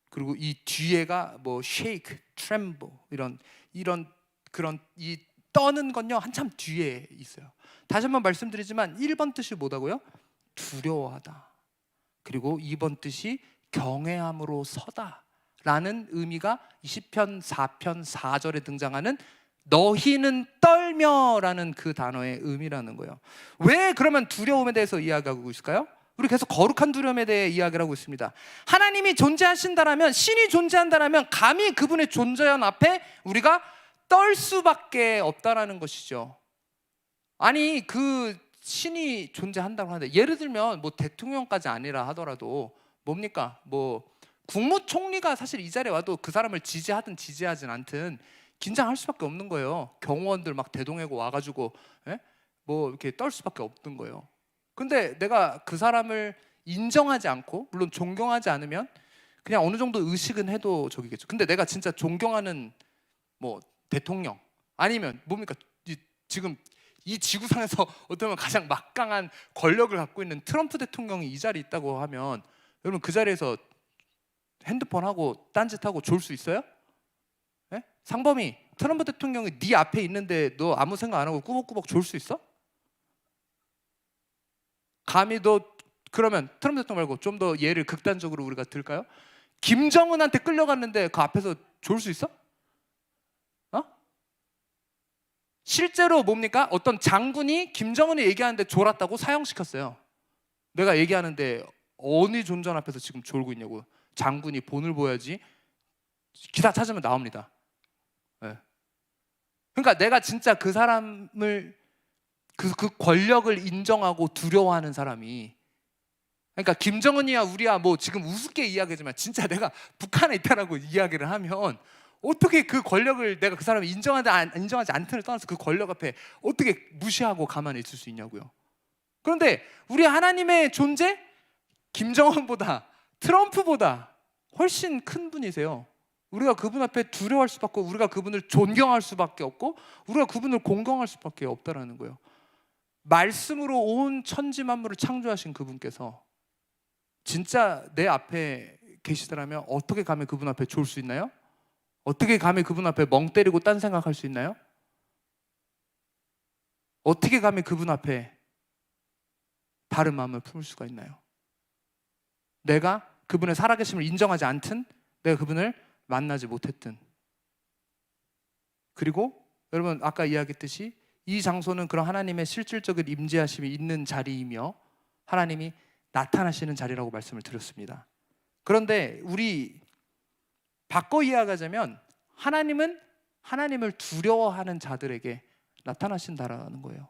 그리고 이 뒤에가 뭐 shake, tremble 이런 그런 이 떠는 건요 한참 뒤에 있어요. 다시 한번 말씀드리지만 1번 뜻이 뭐다고요? 두려워하다. 그리고 2번 뜻이 경외함으로 서다라는 의미가 이 시편 4편 4절에 등장하는 너희는 떨며라는 그 단어의 의미라는 거예요. 왜 그러면 두려움에 대해서 이야기하고 있을까요? 우리 계속 거룩한 두려움에 대해 이야기를 하고 있습니다. 하나님이 존재하신다라면, 신이 존재한다라면 감히 그분의 존재한 앞에 우리가 떨 수밖에 없다라는 것이죠. 아니 그 신이 존재한다고 하는데, 예를 들면 뭐 대통령까지 아니라 하더라도 뭡니까? 뭐 국무총리가 사실 이 자리에 와도 그 사람을 지지하든 지지하진 않든 긴장할 수밖에 없는 거예요. 경호원들 막 대동하고 와가지고 뭐 이렇게 떨 수밖에 없는 거예요. 근데 내가 그 사람을 인정하지 않고, 물론 존경하지 않으면 그냥 어느 정도 의식은 해도 저기겠죠. 근데 내가 진짜 존경하는 뭐 대통령, 아니면 뭡니까? 지금 이 지구상에서 어쩌면 가장 막강한 권력을 갖고 있는 트럼프 대통령이 이 자리에 있다고 하면, 여러분 그 자리에서 핸드폰하고 딴짓하고 졸 수 있어요? 네? 상범이, 트럼프 대통령이 네 앞에 있는데 너 아무 생각 안 하고 꾸벅꾸벅 졸 수 있어? 감히 너, 그러면 트럼프 대통령 말고 좀 더 예를 극단적으로 우리가 들까요? 김정은한테 끌려갔는데 그 앞에서 졸 수 있어? 실제로 뭡니까? 어떤 장군이 김정은이 얘기하는데 졸았다고 사형시켰어요. 내가 얘기하는데 어느 존전 앞에서 지금 졸고 있냐고. 장군이 본을 보여야지. 기사 찾으면 나옵니다. 네. 그러니까 내가 진짜 그 사람을 그 권력을 인정하고 두려워하는 사람이, 그러니까 김정은이야 우리야 뭐 지금 우습게 이야기하지만 진짜 내가 북한에 있다라고 이야기를 하면 어떻게 그 권력을, 내가 그 사람을 인정하지 않든을 떠나서 그 권력 앞에 어떻게 무시하고 가만히 있을 수 있냐고요. 그런데 우리 하나님의 존재, 김정은보다 트럼프보다 훨씬 큰 분이세요. 우리가 그분 앞에 두려워할 수밖에 없고, 우리가 그분을 존경할 수밖에 없고, 우리가 그분을 공경할 수밖에 없다라는 거예요. 말씀으로 온 천지 만물을 창조하신 그분께서 진짜 내 앞에 계시더라면 어떻게 감히 그분 앞에 좋을 수 있나요? 어떻게 감히 그분 앞에 멍 때리고 딴 생각할 수 있나요? 어떻게 감히 그분 앞에 다른 마음을 품을 수가 있나요? 내가 그분의 살아계심을 인정하지 않든 내가 그분을 만나지 못했든. 그리고 여러분 아까 이야기했듯이 이 장소는 그런 하나님의 실질적인 임재하심이 있는 자리이며 하나님이 나타나시는 자리라고 말씀을 드렸습니다. 그런데 우리 바꿔 이해하자면 하나님은 하나님을 두려워하는 자들에게 나타나신다라는 거예요.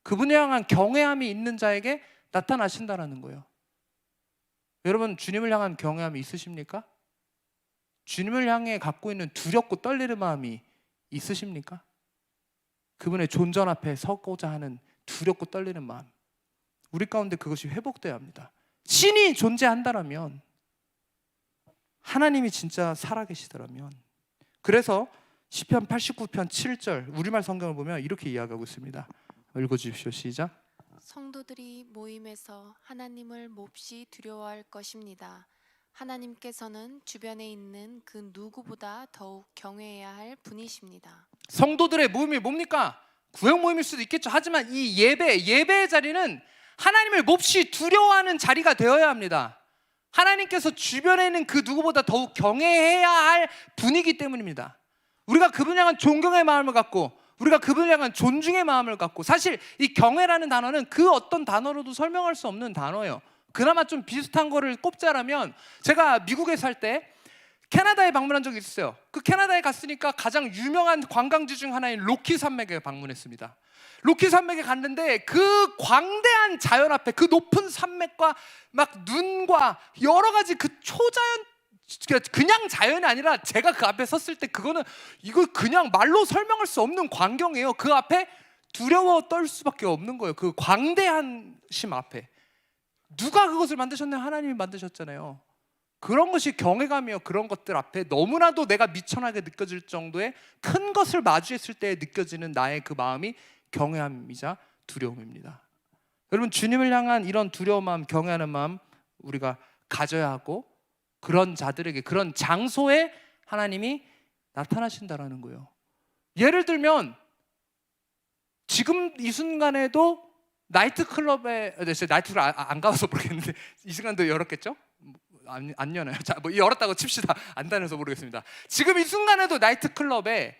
그분에 향한 경외함이 있는 자에게 나타나신다라는 거예요. 여러분 주님을 향한 경외함이 있으십니까? 주님을 향해 갖고 있는 두렵고 떨리는 마음이 있으십니까? 그분의 존전 앞에 서고자 하는 두렵고 떨리는 마음, 우리 가운데 그것이 회복되어야 합니다. 신이 존재한다라면, 하나님이 진짜 살아계시더라면. 그래서 시편 89편 7절 우리말 성경을 보면 이렇게 이야기하고 있습니다. 읽어주십시오. 시작.
성도들이 모임에서 하나님을 몹시 두려워할 것입니다. 하나님께서는 주변에 있는 그 누구보다 더욱 경외해야 할 분이십니다.
성도들의 모임이 뭡니까? 구역 모임일 수도 있겠죠. 하지만 이 예배의 자리는 하나님을 몹시 두려워하는 자리가 되어야 합니다. 하나님께서 주변에 있는 그 누구보다 더욱 경외해야 할 분이기 때문입니다. 우리가 그분 향한 존경의 마음을 갖고, 우리가 그분을 향한 존중의 마음을 갖고, 사실 이 경외라는 단어는 그 어떤 단어로도 설명할 수 없는 단어예요. 그나마 좀 비슷한 거를 꼽자라면, 제가 미국에 살 때 캐나다에 방문한 적이 있어요. 그 캐나다에 갔으니까 가장 유명한 관광지 중 하나인 로키 산맥에 방문했습니다. 로키 산맥에 갔는데 그 광대한 자연 앞에, 그 높은 산맥과 막 눈과 여러 가지 그 초자연, 그냥 자연이 아니라 제가 그 앞에 섰을 때 그거는, 이거 그냥 말로 설명할 수 없는 광경이에요. 그 앞에 두려워 떨 수밖에 없는 거예요. 그 광대한 심 앞에. 누가 그것을 만드셨나요? 하나님이 만드셨잖아요. 그런 것이 경외감이요. 그런 것들 앞에 너무나도 내가 미천하게 느껴질 정도의 큰 것을 마주했을 때 느껴지는 나의 그 마음이 경외함이자 두려움입니다. 여러분 주님을 향한 이런 두려운 마음, 경외하는 마음 우리가 가져야 하고, 그런 자들에게, 그런 장소에 하나님이 나타나신다라는 거예요. 예를 들면 지금 이 순간에도 나이트클럽에, 나이트클럽 안 가봐서 모르겠는데 이 시간도 열었겠죠? 안 여나요? 자, 뭐 열었다고 칩시다. 안 다녀서 모르겠습니다. 지금 이 순간에도 나이트클럽에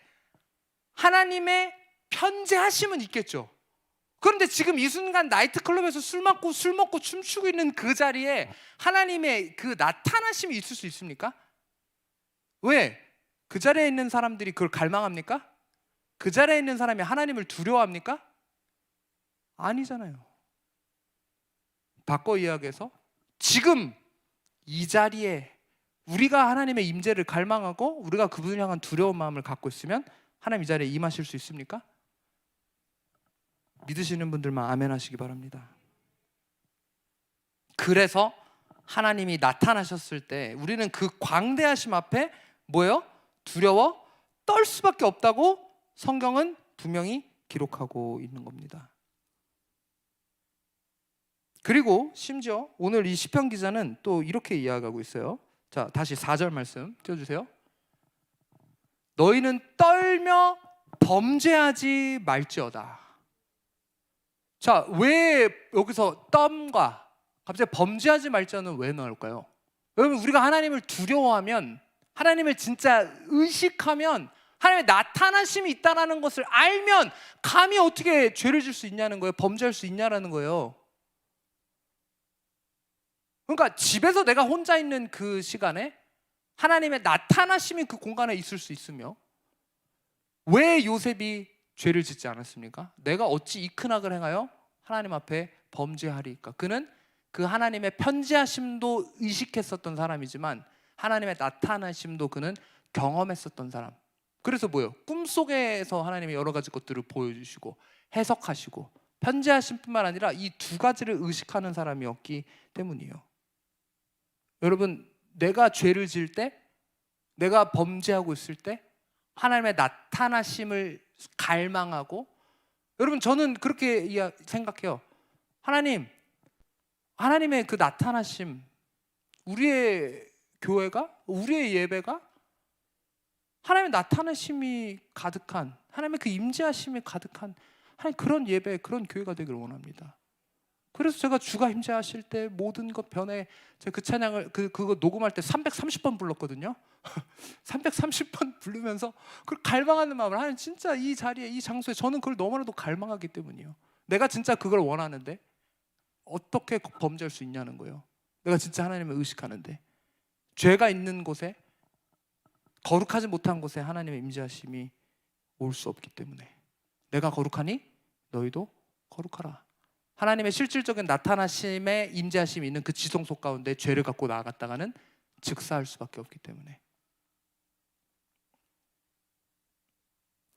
하나님의 편재하심은 있겠죠. 그런데 지금 이 순간 나이트클럽에서 술 먹고 춤추고 있는 그 자리에 하나님의 그 나타나심이 있을 수 있습니까? 왜? 그 자리에 있는 사람들이 그걸 갈망합니까? 그 자리에 있는 사람이 하나님을 두려워합니까? 아니잖아요. 바꿔 이야기해서 지금 이 자리에 우리가 하나님의 임재를 갈망하고 우리가 그분을 향한 두려운 마음을 갖고 있으면 하나님 이 자리에 임하실 수 있습니까? 믿으시는 분들만 아멘 하시기 바랍니다. 그래서 하나님이 나타나셨을 때 우리는 그 광대하심 앞에 뭐예요? 두려워 떨 수밖에 없다고 성경은 분명히 기록하고 있는 겁니다. 그리고 심지어 오늘 이 시편 기자는 또 이렇게 이야기하고 있어요. 자, 다시 4절 말씀 띄워주세요. 너희는 떨며 범죄하지 말지어다. 자, 왜 여기서 떤과 갑자기 범죄하지 말자는 왜 나올까요? 여러분 우리가 하나님을 두려워하면, 하나님을 진짜 의식하면, 하나님의 나타나심이 있다는 것을 알면 감히 어떻게 죄를 질 수 있냐는 거예요. 범죄할 수 있냐라는 거예요. 그러니까 집에서 내가 혼자 있는 그 시간에 하나님의 나타나심이 그 공간에 있을 수 있으며, 왜 요셉이 죄를 짓지 않았습니까? 내가 어찌 이 큰 악을 행하여 하나님 앞에 범죄하리까? 그는 그 하나님의 편지하심도 의식했었던 사람이지만 하나님의 나타나심도 그는 경험했었던 사람. 그래서 뭐예요? 꿈속에서 하나님의 여러 가지 것들을 보여주시고 해석하시고 편지하심뿐만 아니라 이 두 가지를 의식하는 사람이었기 때문이에요. 여러분 내가 죄를 지을 때, 내가 범죄하고 있을 때 하나님의 나타나심을 갈망하고, 여러분 저는 그렇게 생각해요. 하나님의 그 나타나심, 우리의 교회가, 우리의 예배가 하나님의 나타나심이 가득한, 하나님의 그 임재하심이 가득한 하나님 그런 예배, 그런 교회가 되기를 원합니다. 그래서 제가 주가 임재하실 때 모든 것 변해, 제가 그 찬양을 그거 녹음할 때 330번 불렀거든요. 330번 부르면서 그걸 갈망하는 마음을, 하나님 진짜 이 자리에, 이 장소에 저는 그걸 너무나도 갈망하기 때문이에요. 내가 진짜 그걸 원하는데 어떻게 범죄할 수 있냐는 거예요. 내가 진짜 하나님을 의식하는데 죄가 있는 곳에, 거룩하지 못한 곳에 하나님의 임재하심이 올 수 없기 때문에, 내가 거룩하니 너희도 거룩하라. 하나님의 실질적인 나타나심의 임재하심이 있는 그 지성소 가운데 죄를 갖고 나아갔다가는 즉사할 수밖에 없기 때문에.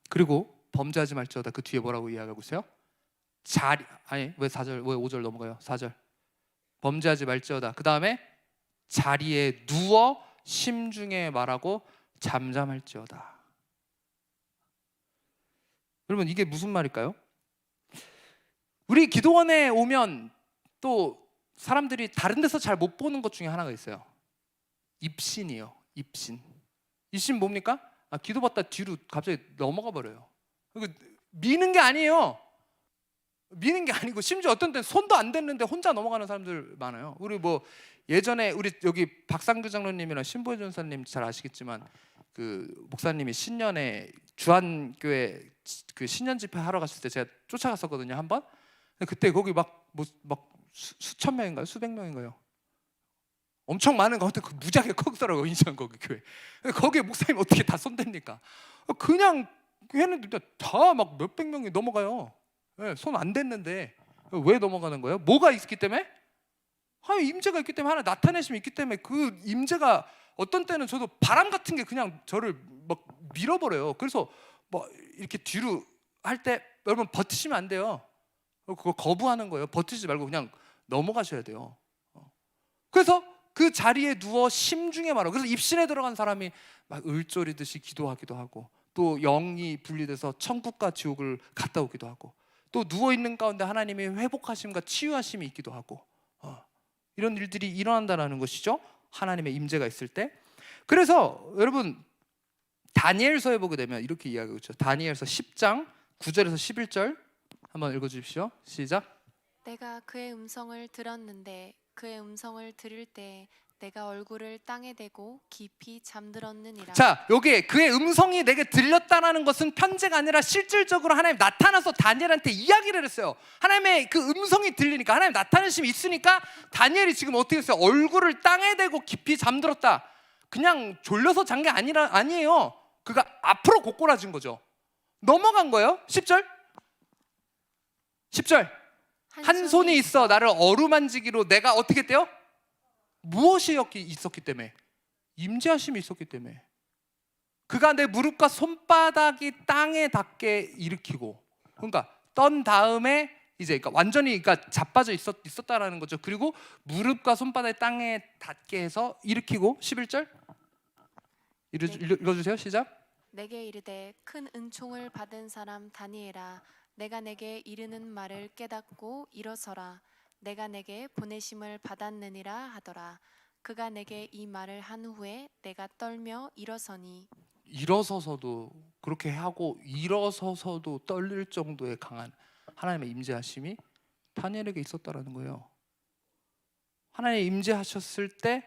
그리고 범죄하지 말지어다, 그 뒤에 뭐라고 이야기하고 있어요? 왜 4절, 왜 5절 넘어가요? 4절. 범죄하지 말지어다. 그 다음에 자리에 누워 심중에 말하고 잠잠할지어다. 여러분, 이게 무슨 말일까요? 우리 기도원에 오면 또 사람들이 다른 데서 잘 못 보는 것 중에 하나가 있어요. 입신이요. 입신. 입신 뭡니까? 기도받다 뒤로 갑자기 넘어가 버려요. 미는 게 아니에요. 미는 게 아니고, 심지어 어떤 때는 손도 안 댔는데 혼자 넘어가는 사람들 많아요. 우리 뭐 예전에 우리 여기 박상규 장로님이랑 신보혜 전사님 잘 아시겠지만, 그 목사님이 신년에 주한교회 그 신년 집회 하러 갔을 때 제가 쫓아갔었거든요, 한번. 그때 거기 막 수천 명인가요? 수백 명인가요? 엄청 많은 거, 그 무지하게 크더라고요, 인천 거기 교회. 거기에 목사님 어떻게 다 손댑니까? 그냥 했는데 다 막 몇백 명이 넘어가요. 손 안 댔는데. 왜 넘어가는 거예요? 뭐가 있기 때문에? 하나님 임재가 있기 때문에, 하나 나타내심이 있기 때문에. 그 임재가 어떤 때는 저도 바람 같은 게 그냥 저를 막 밀어버려요. 그래서 뭐 이렇게 뒤로 할 때 여러분 버티시면 안 돼요. 그거 거부하는 거예요. 버티지 말고 그냥 넘어가셔야 돼요. 그래서 그 자리에 누워 심중에 말하고, 그래서 입신에 들어간 사람이 막 을조리듯이 기도하기도 하고, 또 영이 분리돼서 천국과 지옥을 갔다 오기도 하고, 또 누워있는 가운데 하나님의 회복하심과 치유하심이 있기도 하고, 이런 일들이 일어난다는 것이죠. 하나님의 임재가 있을 때. 그래서 여러분, 다니엘서에 보게 되면 이렇게 이야기하고 있죠. 다니엘서 10장 9절에서 11절 한번 읽어주십시오. 시작.
내가 그의 음성을 들었는데 그의 음성을 들을 때 내가 얼굴을 땅에 대고 깊이 잠들었느니라.
자, 여기에 그의 음성이 내게 들렸다라는 것은 편제가 아니라 실질적으로 하나님 나타나서 다니엘한테 이야기를 했어요. 하나님의 그 음성이 들리니까, 하나님 나타나심이 있으니까 다니엘이 지금 어떻게 했어요? 얼굴을 땅에 대고 깊이 잠들었다. 그냥 졸려서 잔 게 아니에요. 그가 앞으로 고꾸라진 거죠. 넘어간 거예요. 10절. 한 손이 있어 나를 어루만지기로 내가 어떻게 했대요? 무엇이 있었기 때문에? 임재하심이 있었기 때문에. 그가 내 무릎과 손바닥이 땅에 닿게 일으키고, 그러니까 떤 다음에 이제 그러니까 완전히 자빠져 있었다라는 거죠. 그리고 무릎과 손바닥이 땅에 닿게 해서 일으키고. 11절 읽어주세요. 시작.
내게 이르되 큰 은총을 받은 사람 다니엘아, 내가 내게 이르는 말을 깨닫고 일어서라. 내가 내게 보내심을 받았느니라 하더라. 그가 내게 이 말을 한 후에 내가 떨며 일어서니.
일어서서도 그렇게 하고, 일어서서도 떨릴 정도의 강한 하나님의 임재하심이 다니엘에게 있었다라는 거예요. 하나님 임재하셨을 때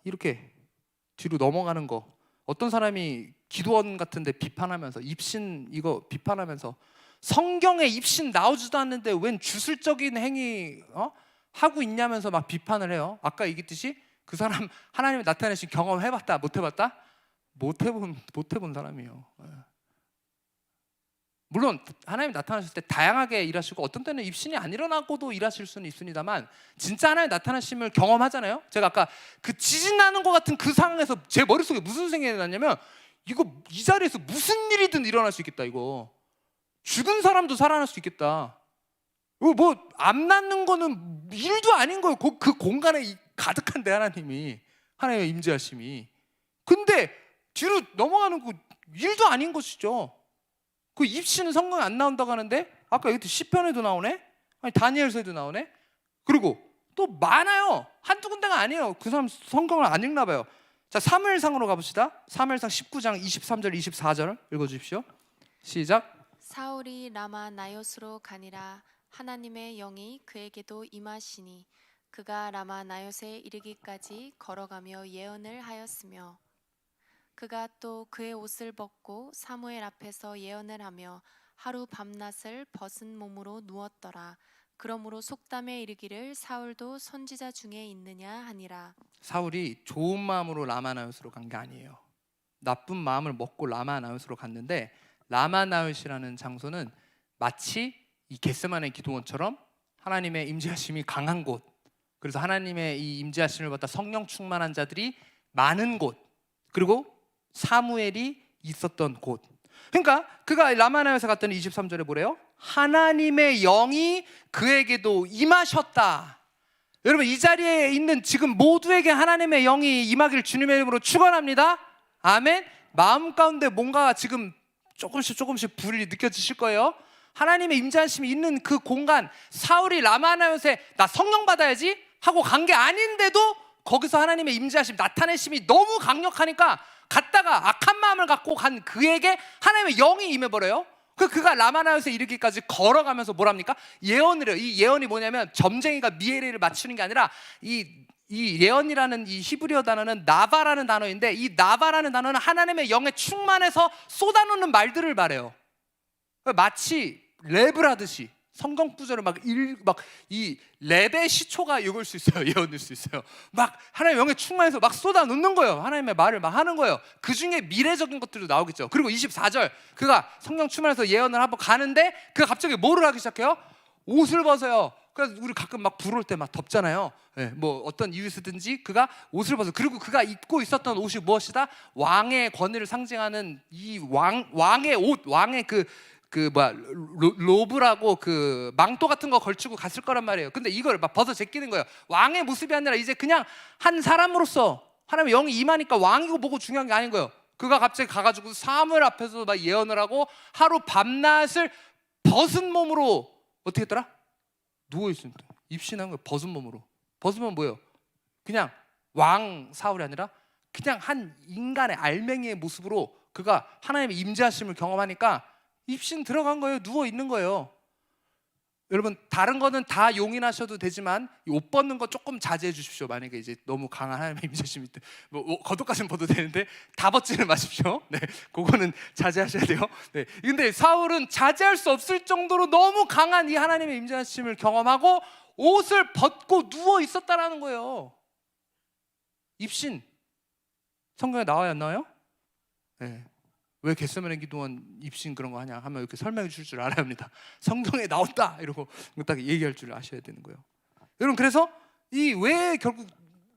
이렇게 뒤로 넘어가는 거. 어떤 사람이 기도원 같은데 비판하면서, 입신 이거 비판하면서, 성경에 입신 나오지도 않는데 웬 주술적인 행위 하고 있냐면서 막 비판을 해요. 아까 얘기했듯이 그 사람 하나님의 나타내신 경험 해봤다? 못 해봤다? 못 해본 사람이에요. 물론 하나님 나타나실 때 다양하게 일하시고, 어떤 때는 입신이 안 일어나고도 일하실 수는 있습니다만, 진짜 하나님 나타나심을 경험하잖아요. 제가 아까 그 지진 나는 것 같은 그 상황에서 제 머릿속에 무슨 생각이 났냐면, 이 자리에서 무슨 일이든 일어날 수 있겠다. 이거 죽은 사람도 살아날 수 있겠다. 뭐 안 낳는 거는 일도 아닌 거예요. 그 공간에 가득한데 하나님의 임재하심이. 근데 뒤로 넘어가는 거 일도 아닌 것이죠. 그 입신은 성경에 안 나온다고 하는데, 아까 여기 시편에도 나오네, 아니 다니엘서에도 나오네. 그리고 또 많아요. 한두 군데가 아니에요. 그 사람 성경을 안 읽나 봐요. 자, 사무엘상으로 가봅시다. 사무엘상 19장 23절 24절 읽어주십시오. 시작.
사울이 라마 나요스로 가니라. 하나님의 영이 그에게도 임하시니 그가 라마 나요스에 이르기까지 걸어가며 예언을 하였으며 그가 또 그의 옷을 벗고 사무엘 앞에서 예언을 하며 하루 밤낮을 벗은 몸으로 누웠더라. 그러므로 속담에 이르기를 사울도 선지자 중에 있느냐 하니라.
사울이 좋은 마음으로 라마나웃으로 간 게 아니에요. 나쁜 마음을 먹고 라마나웃으로 갔는데, 라마나웃이라는 장소는 마치 이 겟세마네 기도원처럼 하나님의 임재하심이 강한 곳, 그래서 하나님의 이 임재하심을 받다 성령 충만한 자들이 많은 곳, 그리고 사무엘이 있었던 곳. 그러니까 그가 라마나웃에 갔더니 23절에 뭐래요? 하나님의 영이 그에게도 임하셨다. 여러분, 이 자리에 있는 지금 모두에게 하나님의 영이 임하길 주님의 이름으로 축원합니다. 아멘. 마음 가운데 뭔가 지금 조금씩 불이 느껴지실 거예요. 하나님의 임재하심이 있는 그 공간, 사울이 라마나웃에 나 성령 받아야지 하고 간 게 아닌데도 거기서 하나님의 임재하심, 나타내심이 너무 강력하니까 갔다가 악한 마음을 갖고 간 그에게 하나님의 영이 임해버려요. 그가 라마나웃에 이르기까지 걸어가면서 뭐랍니까? 예언을 해요. 이 예언이 뭐냐면 점쟁이가 미에리를 맞추는 게 아니라 이 예언이라는 이 히브리어 단어는 나바라는 단어인데, 이 나바라는 단어는 하나님의 영에 충만해서 쏟아놓는 말들을 말해요. 마치 랩을 하듯이 성경 구절을 막 이 랩의 시초가 이걸 수 있어요. 예언일 수 있어요. 막 하나님의 영에 충만해서 막 쏟아놓는 거예요. 하나님의 말을 막 하는 거예요. 그 중에 미래적인 것들도 나오겠죠. 그리고 24절, 그가 성령 충만해서 예언을 한번 가는데 그가 갑자기 뭐를 하기 시작해요? 옷을 벗어요. 그래서 우리 가끔 막 불 올 때 막 덥잖아요. 네, 뭐 어떤 이유에서든지 그가 옷을 벗어. 그리고 그가 입고 있었던 옷이 무엇이다? 왕의 권위를 상징하는 이 왕의 옷, 왕의 로브라고 그 망토 같은 거 걸치고 갔을 거란 말이에요. 근데 이걸 막 벗어 제끼는 거예요. 왕의 모습이 아니라 이제 그냥 한 사람으로서 하나님의 영이 임하니까 왕이고 뭐고 중요한 게 아닌 거예요. 그가 갑자기 가가지고 사무엘 앞에서 막 예언을 하고 하루 밤낮을 벗은 몸으로 어떻게 했더라? 누워있습니다. 입신한 거예요. 벗은 몸으로. 벗으면 뭐예요? 그냥 왕 사울이 아니라 그냥 한 인간의 알맹이의 모습으로 그가 하나님의 임재하심을 경험하니까 입신 들어간 거예요. 누워 있는 거예요. 여러분, 다른 거는 다 용인하셔도 되지만 옷 벗는 거 조금 자제해 주십시오. 만약에 이제 너무 강한 하나님의 임재심이 있다. 뭐 겉옷까지는 벗어도 되는데 다 벗지는 마십시오. 네, 그거는 자제하셔야 돼요. 네, 근데 사울은 자제할 수 없을 정도로 너무 강한 이 하나님의 임재하심을 경험하고 옷을 벗고 누워 있었다라는 거예요. 입신 성경에 나와요, 안 나와요? 네. 왜 겟세마네 기도원 입신 그런 거 하냐 하면 이렇게 설명해 줄 줄 알아야 합니다. 성경에 나왔다 이러고 딱 얘기할 줄 아셔야 되는 거예요. 여러분, 그래서 이 왜 결국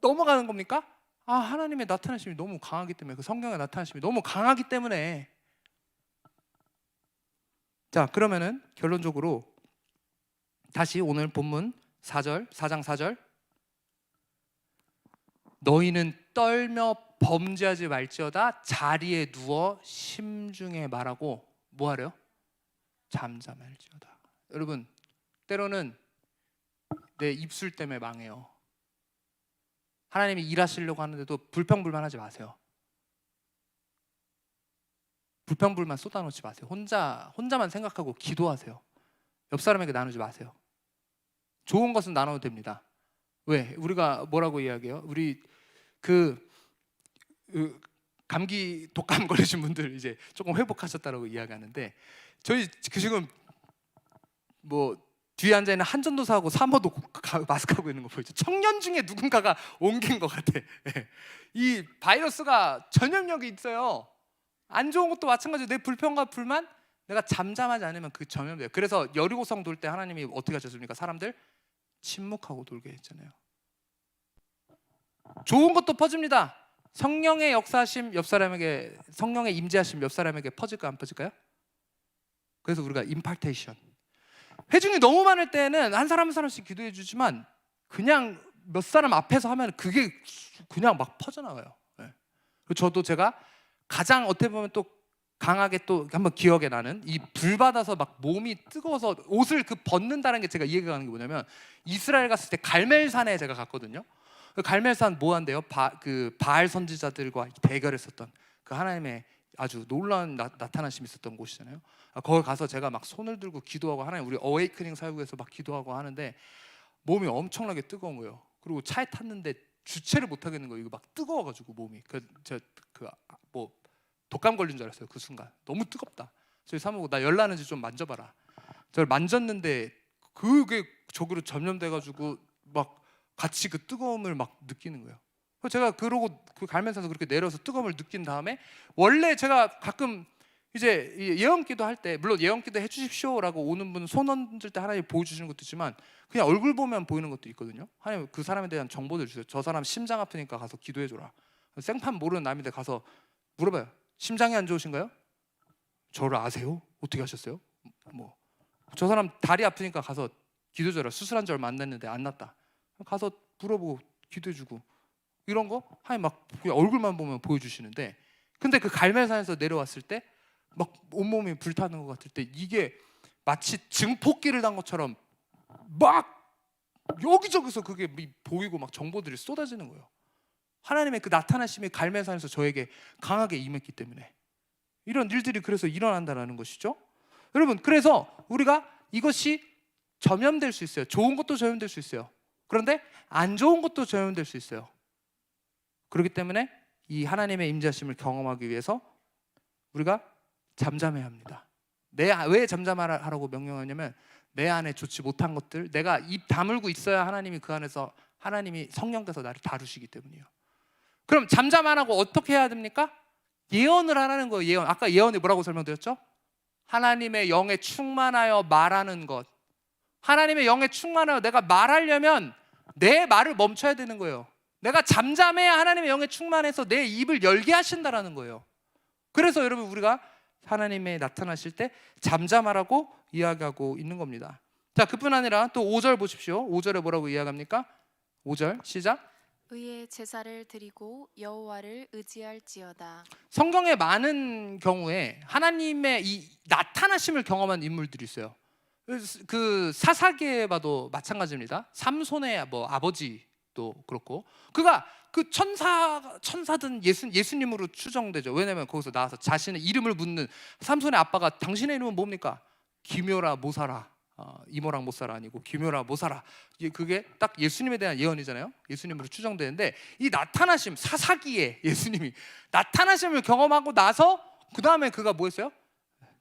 넘어가는 겁니까? 하나님의 나타나심이 너무 강하기 때문에, 그 성경의 나타나심이 너무 강하기 때문에. 자, 그러면은 결론적으로 다시 오늘 본문 4장 4절, 너희는 떨며 범죄하지 말지어다 자리에 누워 심중에 말하고 뭐하래요? 잠잠할지어다. 여러분, 때로는 내 입술 때문에 망해요. 하나님이 일하시려고 하는데도 불평불만하지 마세요. 불평불만 쏟아놓지 마세요. 혼자만 생각하고 기도하세요. 옆 사람에게 나누지 마세요. 좋은 것은 나눠도 됩니다. 왜? 우리가 뭐라고 이야기해요? 우리 감기 독감 걸리신 분들 이제 조금 회복하셨다라고 이야기하는데, 저희 지금 뭐 뒤에 앉아 있는 한 전도사하고 사모도 마스크하고 있는 거 보이죠? 청년 중에 누군가가 옮긴 것 같아. 이 바이러스가 전염력이 있어요. 안 좋은 것도 마찬가지로 내 불평과 불만, 내가 잠잠하지 않으면 그 전염돼요. 그래서 여리고성 돌 때 하나님이 어떻게 하셨습니까? 사람들 침묵하고 돌게 했잖아요. 좋은 것도 퍼집니다. 성령의 역사하심 옆 사람에게, 성령의 임재하심 옆 사람에게 퍼질까 안 퍼질까요? 그래서 우리가 임파테이션, 회중이 너무 많을 때는 한 사람 한 사람씩 기도해 주지만 그냥 몇 사람 앞에서 하면 그게 그냥 막 퍼져나가요. 네. 저도 제가 가장 어떻게 보면 또 강하게 또 한번 기억에 나는 이 불 받아서 막 몸이 뜨거워서 옷을 그 벗는다는 게 제가 이해가 가는 게 뭐냐면 이스라엘 갔을 때 갈멜산에 제가 갔거든요. 그 갈멜산 뭐 한대요? 그 바알 선지자들과 대결했었던 그 하나님의 아주 놀라운 나타나심이 있었던 곳이잖아요. 거기 가서 제가 막 손을 들고 기도하고 하나님 우리 어웨이크닝 사역에서 막 기도하고 하는데 몸이 엄청나게 뜨거운 거예요. 그리고 차에 탔는데 주체를 못 하겠는 거예요. 이거 막 뜨거워가지고 몸이 뭐 독감 걸린 줄 알았어요. 그 순간 너무 뜨겁다. 저희 사모고 나 열나는지 좀 만져봐라. 저를 만졌는데 그게 저기로 전염돼가지고 막 같이 그 뜨거움을 막 느끼는 거예요. 그래서 제가 그러고 그 갈면서서 그렇게 내려서 뜨거움을 느낀 다음에 원래 제가 가끔 이제 예언기도 할 때 물론 예언기도 해주십시오라고 오는 분 손 얹을 때 하나님 보여주시는 것도 있지만 그냥 얼굴 보면 보이는 것도 있거든요. 하나님 그 사람에 대한 정보들 주세요. 저 사람 심장 아프니까 가서 기도해줘라. 생판 모르는 남인데 가서 물어봐요. 심장이 안 좋으신가요? 저를 아세요? 어떻게 하셨어요? 뭐 저 사람 다리 아프니까 가서 기도해줘라. 수술한 지 얼마 안 됐는데 안 낫다. 가서 물어보고 기도해주고 이런 거 하나님 막 그냥 얼굴만 보면 보여주시는데 근데 그 갈멜산에서 내려왔을 때 막 온몸이 불타는 것 같을 때 이게 마치 증폭기를 단 것처럼 막 여기저기서 그게 보이고 막 정보들이 쏟아지는 거예요. 하나님의 그 나타나심이 갈멜산에서 저에게 강하게 임했기 때문에 이런 일들이 그래서 일어난다는 것이죠. 여러분 그래서 우리가 이것이 전염될 수 있어요. 좋은 것도 전염될 수 있어요. 그런데 안 좋은 것도 전염될 수 있어요. 그렇기 때문에 이 하나님의 임재하심을 경험하기 위해서 우리가 잠잠해야 합니다. 왜 잠잠하라고 명령하냐면 내 안에 좋지 못한 것들 내가 입 다물고 있어야 하나님이 그 안에서 하나님이 성령께서 나를 다루시기 때문이에요. 그럼 잠잠 안 하고 어떻게 해야 됩니까? 예언을 하라는 거예요. 예언. 아까 예언이 뭐라고 설명드렸죠? 하나님의 영에 충만하여 말하는 것. 하나님의 영에 충만하여 내가 말하려면 내 말을 멈춰야 되는 거예요. 내가 잠잠해야 하나님의 영에 충만해서 내 입을 열게 하신다라는 거예요. 그래서 여러분 우리가 하나님의 나타나실 때 잠잠하라고 이야기하고 있는 겁니다. 자, 그뿐 아니라 또 5절 보십시오. 5절에 뭐라고 이야기합니까? 5절 시작.
의의 제사를 드리고 여호와를 의지할지어다.
성경에 많은 경우에 하나님의 이 나타나심을 경험한 인물들이 있어요. 그 사사기에 봐도 마찬가지입니다. 삼손의 뭐 아버지도 그렇고 그가 그 천사든 예수님으로 추정되죠. 왜냐하면 거기서 나와서 자신의 이름을 묻는 삼손의 아빠가 당신의 이름은 뭡니까? 기묘라 모사라. 이모랑 못살아 아니고 기묘라 모사라. 그게 딱 예수님에 대한 예언이잖아요. 예수님으로 추정되는데 이 나타나심 사사기에 예수님이 나타나심을 경험하고 나서 그 다음에 그가 뭐 했어요?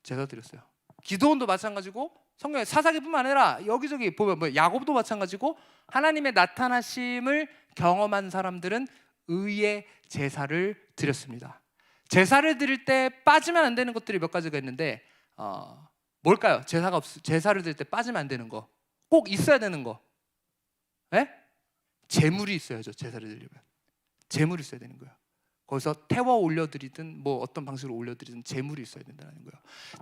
제사 드렸어요. 기도원도 마찬가지고 성경에 사사기뿐만 아니라 여기저기 보면 뭐 야곱도 마찬가지고 하나님의 나타나심을 경험한 사람들은 의의 제사를 드렸습니다. 제사를 드릴 때 빠지면 안 되는 것들이 몇 가지가 있는데 뭘까요? 제사를 드릴 때 빠지면 안 되는 거, 꼭 있어야 되는 거, 제물이 있어야죠. 제사를 드리려면 제물이 있어야 되는 거예요. 거기서 태워 올려드리든 뭐 어떤 방식으로 올려드리든 제물이 있어야 된다는 거예요.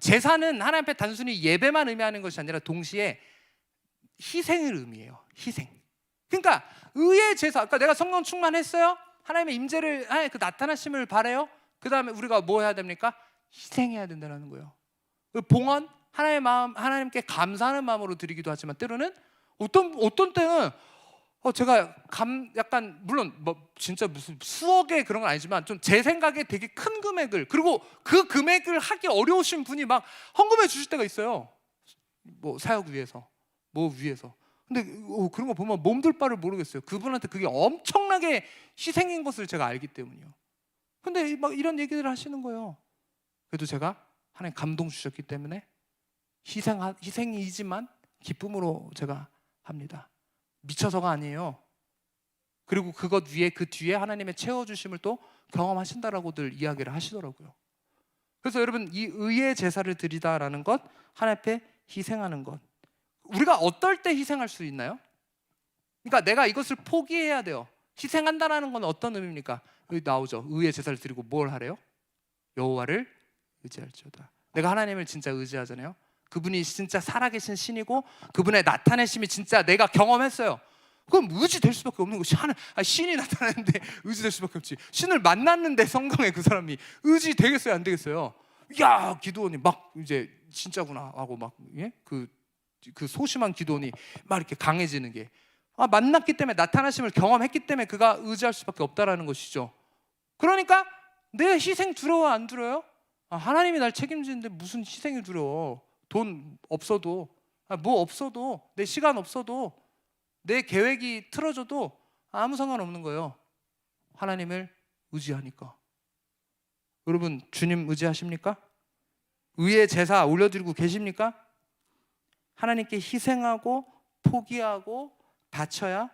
제사는 하나님 앞에 단순히 예배만 의미하는 것이 아니라 동시에 희생을 의미해요. 희생. 그러니까 의의 제사. 그러니까 내가 성령 충만했어요. 하나님의 임재를 그 나타나심을 바래요. 그 다음에 우리가 뭐 해야 됩니까? 희생해야 된다는 거예요. 봉헌 하나님의 마음 하나님께 감사하는 마음으로 드리기도 하지만 때로는 어떤 때는 제가 약간 물론 뭐 진짜 무슨 수억의 그런 건 아니지만 좀 제 생각에 되게 큰 금액을 그리고 그 금액을 하기 어려우신 분이 막 헌금해 주실 때가 있어요. 뭐 사역 위해서 뭐 위해서. 근데 그런 거 보면 몸둘 바를 모르겠어요. 그분한테 그게 엄청나게 희생인 것을 제가 알기 때문이요. 근데 막 이런 얘기들을 하시는 거예요. 그래도 제가 하나님 감동 주셨기 때문에 희생이지만 기쁨으로 제가 합니다. 미쳐서가 아니에요. 그리고 그것 위에 그 뒤에 하나님의 채워주심을 또 경험하신다라고들 이야기를 하시더라고요. 그래서 여러분 이 의의 제사를 드리다라는 것 하나님 앞에 희생하는 것 우리가 어떨 때 희생할 수 있나요? 그러니까 내가 이것을 포기해야 돼요. 희생한다라는 건 어떤 의미입니까? 여기 나오죠. 의의 제사를 드리고 뭘 하래요? 여호와를 의지할지어다. 내가 하나님을 진짜 의지하잖아요. 그분이 진짜 살아계신 신이고 그분의 나타내심이 진짜 내가 경험했어요. 그럼 의지될 수밖에 없는 것이 신이 나타나는데 의지될 수밖에 없지. 신을 만났는데 성경에 그 사람이 의지되겠어요? 안 되겠어요? 야, 기도원이 막 이제 진짜구나 하고 막 예? 그 소심한 기도원이 막 이렇게 강해지는 게 만났기 때문에, 나타나심을 경험했기 때문에 그가 의지할 수밖에 없다라는 것이죠. 그러니까 내 희생 두려워 안 두려워요? 하나님이 날 책임지는데 무슨 희생이 두려워? 돈 없어도, 뭐 없어도, 내 시간 없어도, 내 계획이 틀어져도 아무 상관없는 거예요. 하나님을 의지하니까. 여러분, 주님 의지하십니까? 의의 제사 올려드리고 계십니까? 하나님께 희생하고 포기하고 바쳐야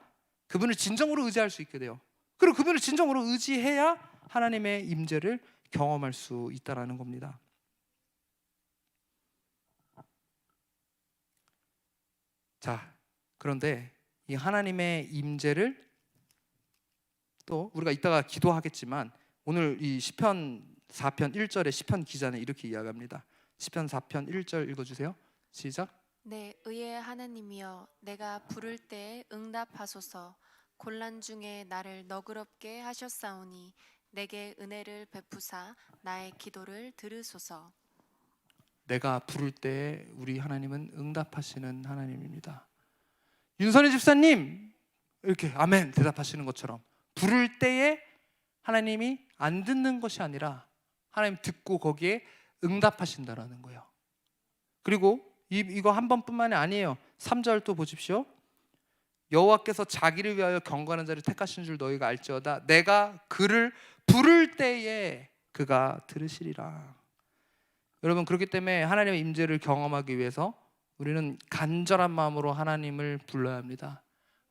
그분을 진정으로 의지할 수 있게 돼요. 그리고 그분을 진정으로 의지해야 하나님의 임재를 경험할 수 있다는 겁니다. 자, 그런데 이 하나님의 임재를 또 우리가 이따가 기도하겠지만, 오늘 이 시편 4편 1절에 시편 기자는 이렇게 이야기합니다. 시편 4편 1절 읽어주세요. 시작.
내 의의 하나님이여, 내가 부를 때에 응답하소서. 곤란 중에 나를 너그럽게 하셨사오니 내게 은혜를 베푸사 나의 기도를 들으소서.
내가 부를 때 우리 하나님은 응답하시는 하나님입니다. 윤선희 집사님 이렇게 아멘 대답하시는 것처럼 부를 때에 하나님이 안 듣는 것이 아니라 하나님 듣고 거기에 응답하신다라는 거예요. 그리고 이거 한 번뿐만이 아니에요. 3절 또 보십시오. 여호와께서 자기를 위하여 경건한 자를 택하신 줄 너희가 알지어다. 내가 그를 부를 때에 그가 들으시리라. 여러분, 그렇기 때문에 하나님의 임재를 경험하기 위해서 우리는 간절한 마음으로 하나님을 불러야 합니다.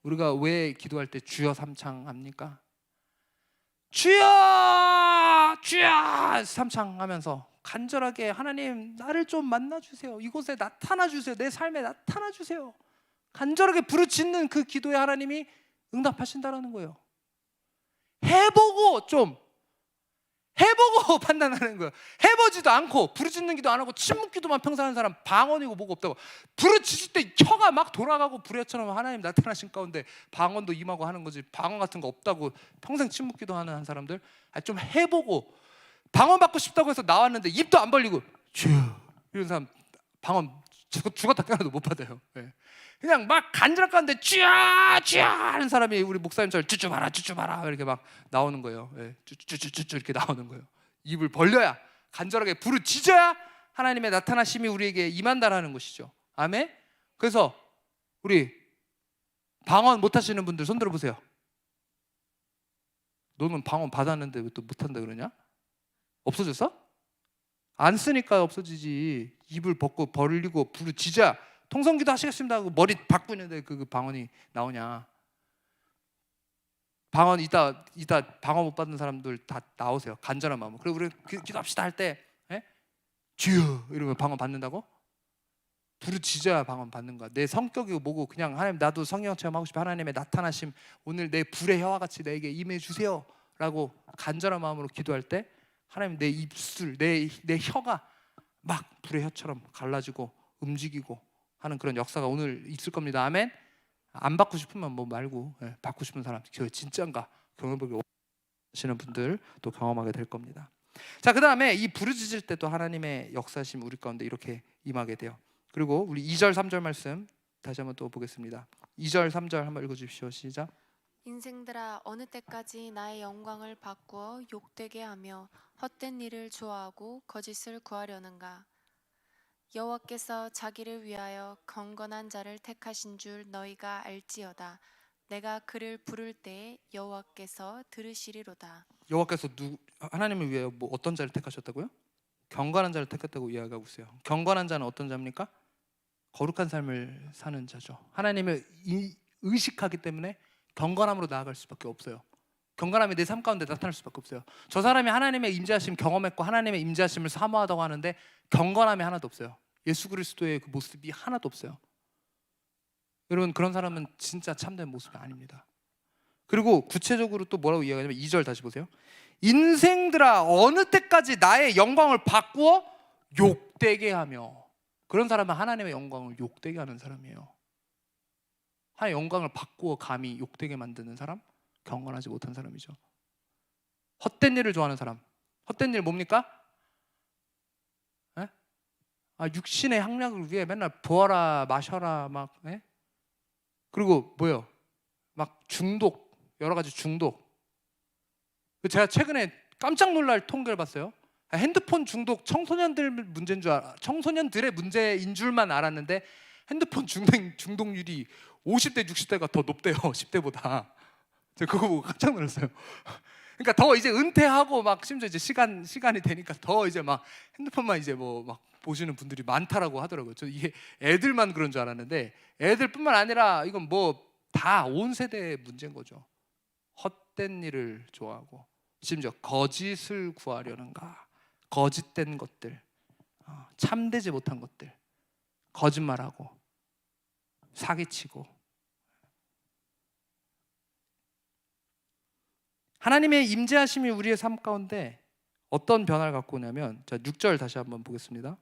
우리가 왜 기도할 때 주여 삼창합니까? 주여 주여 삼창하면서 간절하게 하나님 나를 좀 만나주세요. 이곳에 나타나주세요. 내 삶에 나타나주세요. 간절하게 부르짖는 그 기도에 하나님이 응답하신다는 거예요. 해보고 판단하는 거예요. 해보지도 않고 부르짖는 기도 안 하고 침묵기도만 평생 하는 사람 방언이고 뭐고 없다고. 부르짖을 때 혀가 막 돌아가고 불에처럼 하나님 나타나신 가운데 방언도 임하고 하는 거지, 방언 같은 거 없다고 평생 침묵기도 하는 한 사람들, 좀 해보고 방언 받고 싶다고 해서 나왔는데 입도 안 벌리고 주여 이런 사람 방언 죽었다 깨어나도 못 받아요. 그냥 막 간절한 가운데 주여 주여 하는 사람이 우리 목사님처럼 쭈쭈 봐라 이렇게 막 나오는 거예요. 쭈쭈쭈쭈 이렇게 나오는 거예요. 입을 벌려야, 간절하게 부르짖어야 하나님의 나타나심이 우리에게 임한다라는 것이죠. 아멘. 그래서 우리 방언 못 하시는 분들 손 들어보세요. 너는 방언 받았는데 왜 또 못한다 그러냐? 없어졌어? 안 쓰니까 없어지지. 입을 벗고 벌리고 부르짖어야 통성기도 하시겠습니다 하고 머리 박고 있는데 그 방언이 나오냐? 방언 이따 방언 못 받는 사람들 다 나오세요. 간절한 마음으로. 그리고 우리 기도합시다 할 때 주여 이러면 방언 받는다고? 부르짖어야 방언 받는 거야. 내 성격이고 뭐고 그냥 하나님 나도 성령 체험하고 싶어. 하나님의 나타나심 오늘 내 불의 혀와 같이 내게 임해 주세요 라고 간절한 마음으로 기도할 때 하나님 내 입술 내 혀가 막 불의 혀처럼 갈라지고 움직이고 하는 그런 역사가 오늘 있을 겁니다. 아멘. 안 받고 싶으면 뭐 말고 받고 싶은 사람 그 진짜인가 경험해보기 원하시는 분들 또 경험하게 될 겁니다. 자, 그 다음에 이 부르짖을 때 또 하나님의 역사심 우리 가운데 이렇게 임하게 돼요. 그리고 우리 2절 3절 말씀 다시 한번 또 보겠습니다. 2절 3절 한번 읽어주십시오. 시작.
인생들아, 어느 때까지 나의 영광을 바꾸어 욕되게 하며 헛된 일을 좋아하고 거짓을 구하려는가? 여호와께서 자기를 위하여 경건한 자를 택하신 줄 너희가 알지어다. 내가 그를 부를 때에 여호와께서 들으시리로다.
여호와께서 하나님을 위하여 뭐 어떤 자를 택하셨다고요? 경건한 자를 택했다고 이야기하고 있어요. 경건한 자는 어떤 자입니까? 거룩한 삶을 사는 자죠. 하나님을 의식하기 때문에 경건함으로 나아갈 수밖에 없어요. 경건함이 내 삶 가운데 나타날 수밖에 없어요. 저 사람이 하나님의 임재하심 경험했고 하나님의 임재하심을 사모하다고 하는데 경건함이 하나도 없어요. 예수 그리스도의 그 모습이 하나도 없어요. 여러분, 그런 사람은 진짜 참된 모습이 아닙니다. 그리고 구체적으로 또 뭐라고 이야기하냐면 2절 다시 보세요. 인생들아, 어느 때까지 나의 영광을 바꾸어 욕되게 하며. 그런 사람은 하나님의 영광을 욕되게 하는 사람이에요. 하나님의 영광을 바꾸어 감히 욕되게 만드는 사람, 경건하지 못한 사람이죠. 헛된 일을 좋아하는 사람. 헛된 일 뭡니까? 육신의 향락을 위해 맨날 부어라 마셔라 막 예? 그리고 뭐요? 막 중독, 여러 가지 중독. 제가 최근에 깜짝 놀랄 통계를 봤어요. 핸드폰 중독 청소년들의 문제인 줄만 알았는데 핸드폰 중독률이 50대 60대가 더 높대요. 10대보다. 제가 그거 보고 깜짝 놀랐어요. 그러니까 더 이제 은퇴하고 막 심지어 이제 시간이 되니까 더 이제 막 핸드폰만 이제 뭐 막 보시는 분들이 많다라고 하더라고요. 저 이게 애들만 그런 줄 알았는데 애들뿐만 아니라 이건 뭐 다 온 세대의 문제인 거죠. 헛된 일을 좋아하고 심지어 거짓을 구하려는가, 거짓된 것들, 참되지 못한 것들, 거짓말하고 사기치고. 하나님의 임재하심이 우리의 삶 가운데 어떤 변화를 갖고 오냐면, 자 6절 다시 한번 보겠습니다.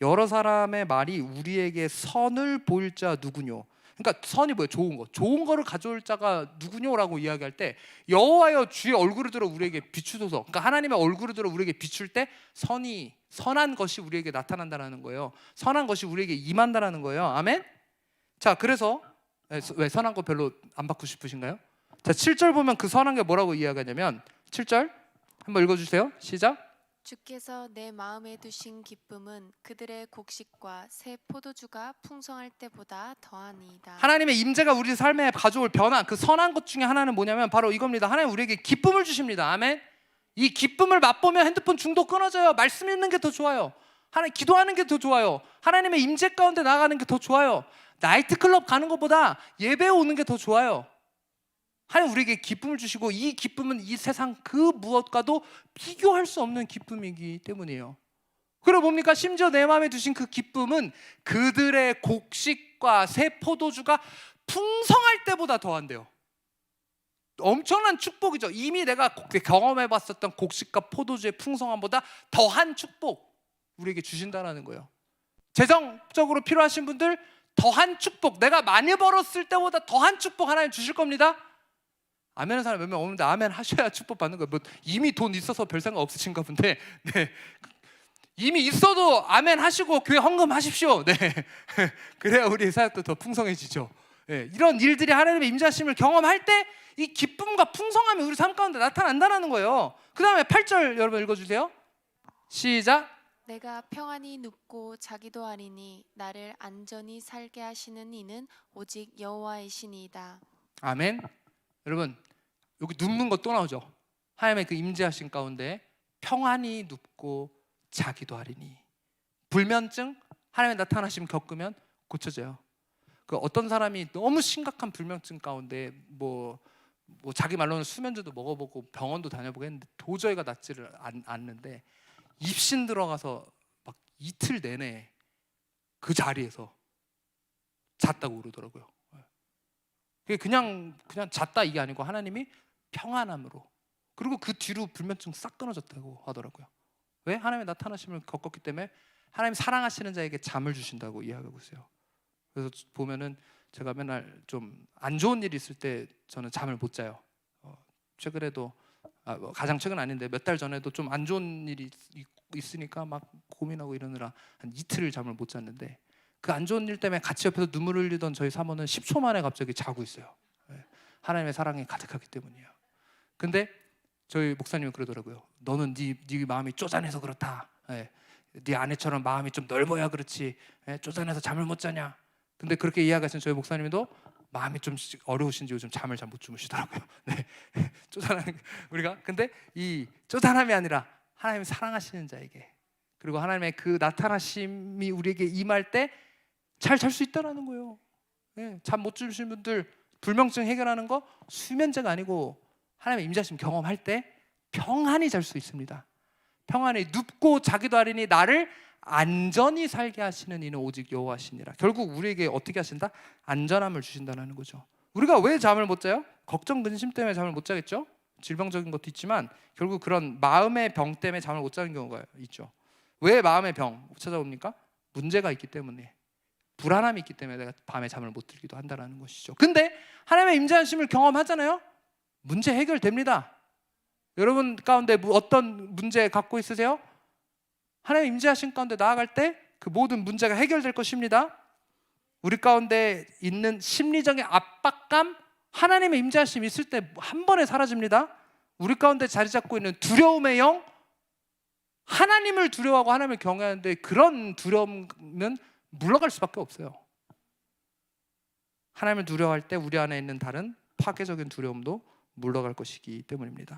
여러 사람의 말이 우리에게 선을 보일 자 누구뇨? 그러니까 선이 뭐예요? 좋은 거. 좋은 거를 가져올 자가 누구뇨라고 이야기할 때 여호와여 주의 얼굴을 들어 우리에게 비추소서. 그러니까 하나님의 얼굴을 들어 우리에게 비출 때 선한 것이 우리에게 나타난다라는 거예요. 선한 것이 우리에게 임한다라는 거예요. 아멘. 자, 그래서 왜 선한 거 별로 안 받고 싶으신가요? 자, 7절 보면 그 선한 게 뭐라고 이야기하냐면 7절 한번 읽어주세요. 시작.
주께서 내 마음에 두신 기쁨은 그들의 곡식과 새 포도주가 풍성할 때보다 더하니이다.
하나님의 임재가 우리 삶에 가져올 변화, 그 선한 것 중에 하나는 뭐냐면 바로 이겁니다. 하나님 우리에게 기쁨을 주십니다. 아멘. 이 기쁨을 맛보면 핸드폰 중독 끊어져요. 말씀 읽는 게 더 좋아요. 하나님 기도하는 게 더 좋아요. 하나님의 임재 가운데 나가는 게 더 좋아요. 나이트클럽 가는 것보다 예배 오는 게 더 좋아요. 하나님 우리에게 기쁨을 주시고 이 기쁨은 이 세상 그 무엇과도 비교할 수 없는 기쁨이기 때문이에요. 그리고 뭡니까? 심지어 내 마음에 두신 그 기쁨은 그들의 곡식과 새 포도주가 풍성할 때보다 더한대요. 엄청난 축복이죠. 이미 내가 경험해봤었던 곡식과 포도주의 풍성함보다 더한 축복 우리에게 주신다는 거예요. 재정적으로 필요하신 분들 더한 축복, 내가 많이 벌었을 때보다 더한 축복 하나님 주실 겁니다. 아멘하는 사람 몇 명 없는데 아멘 하셔야 축복 받는 거예요. 뭐 이미 돈 있어서 별 생각 없으신가 본데 네. 이미 있어도 아멘 하시고 교회 헌금 하십시오. 네. 그래야 우리 사역도 더 풍성해지죠. 네. 이런 일들이 하나님의 임재하심을 경험할 때 이 기쁨과 풍성함이 우리 삶 가운데 나타난다는 거예요. 그 다음에 8절 여러분 읽어주세요. 시작.
내가 평안히 눕고 자기도 아니니 나를 안전히 살게 하시는 이는 오직 여호와이시니이다.
아멘. 여러분 여기 눕는 것 또 나오죠. 하나님의 그 임재하심 가운데 평안히 눕고 자기도 하리니. 불면증 하나님의 나타나심 겪으면 고쳐져요. 그 어떤 사람이 너무 심각한 불면증 가운데 뭐 자기 말로는 수면제도 먹어보고 병원도 다녀보고 했는데 도저히가 낫지를 않는데 입신 들어가서 막 이틀 내내 그 자리에서 잤다고 그러더라고요. 그냥 잤다 이게 아니고 하나님이 평안함으로, 그리고 그 뒤로 불면증 싹 끊어졌다고 하더라고요. 왜? 하나님의 나타나심을 겪었기 때문에 하나님 사랑하시는 자에게 잠을 주신다고 이야기하고 있어요. 그래서 보면은 제가 맨날 좀 안 좋은 일이 있을 때 저는 잠을 못 자요. 최근에도 가장 최근 아닌데 몇 달 전에도 좀 안 좋은 일이 있으니까 막 고민하고 이러느라 한 이틀을 잠을 못 잤는데 그 안 좋은 일 때문에 같이 옆에서 눈물을 흘리던 저희 사모는 10초 만에 갑자기 자고 있어요. 하나님의 사랑이 가득하기 때문이에요. 근데 저희 목사님은 그러더라고요. 너는 네 마음이 쪼잔해서 그렇다. 네 아내처럼 마음이 좀 넓어야 그렇지. 쪼잔해서 잠을 못 자냐. 근데 그렇게 이야기하신 저희 목사님도 마음이 좀 어려우신지 요즘 잠을 잘 못 주무시더라고요. 네. 쪼잔한 우리가 근데 이 쪼잔함이 아니라 하나님이 사랑하시는 자에게, 그리고 하나님의 그 나타나심이 우리에게 임할 때 잘 잘 수 있다라는 거예요. 네. 잠 못 주무시는 분들 불면증 해결하는 거 수면제가 아니고 하나님의 임재하심 경험할 때 평안히 잘 수 있습니다. 평안히 눕고 자기도 하리니 나를 안전히 살게 하시는 이는 오직 여호와시니라. 결국 우리에게 어떻게 하신다? 안전함을 주신다는 거죠. 우리가 왜 잠을 못 자요? 걱정 근심 때문에 잠을 못 자겠죠. 질병적인 것도 있지만 결국 그런 마음의 병 때문에 잠을 못 자는 경우가 있죠. 왜 마음의 병 찾아옵니까? 문제가 있기 때문에, 불안함이 있기 때문에 내가 밤에 잠을 못 들기도 한다는 것이죠. 근데 하나님의 임재하심을 경험하잖아요. 문제 해결됩니다. 여러분 가운데 어떤 문제 갖고 있으세요? 하나님의 임재하심 가운데 나아갈 때 그 모든 문제가 해결될 것입니다. 우리 가운데 있는 심리적인 압박감, 하나님의 임재하심이 있을 때 한 번에 사라집니다. 우리 가운데 자리 잡고 있는 두려움의 영, 하나님을 두려워하고 하나님을 경외하는데 그런 두려움은 물러갈 수밖에 없어요. 하나님을 두려워할 때 우리 안에 있는 다른 파괴적인 두려움도 물러갈 것이기 때문입니다.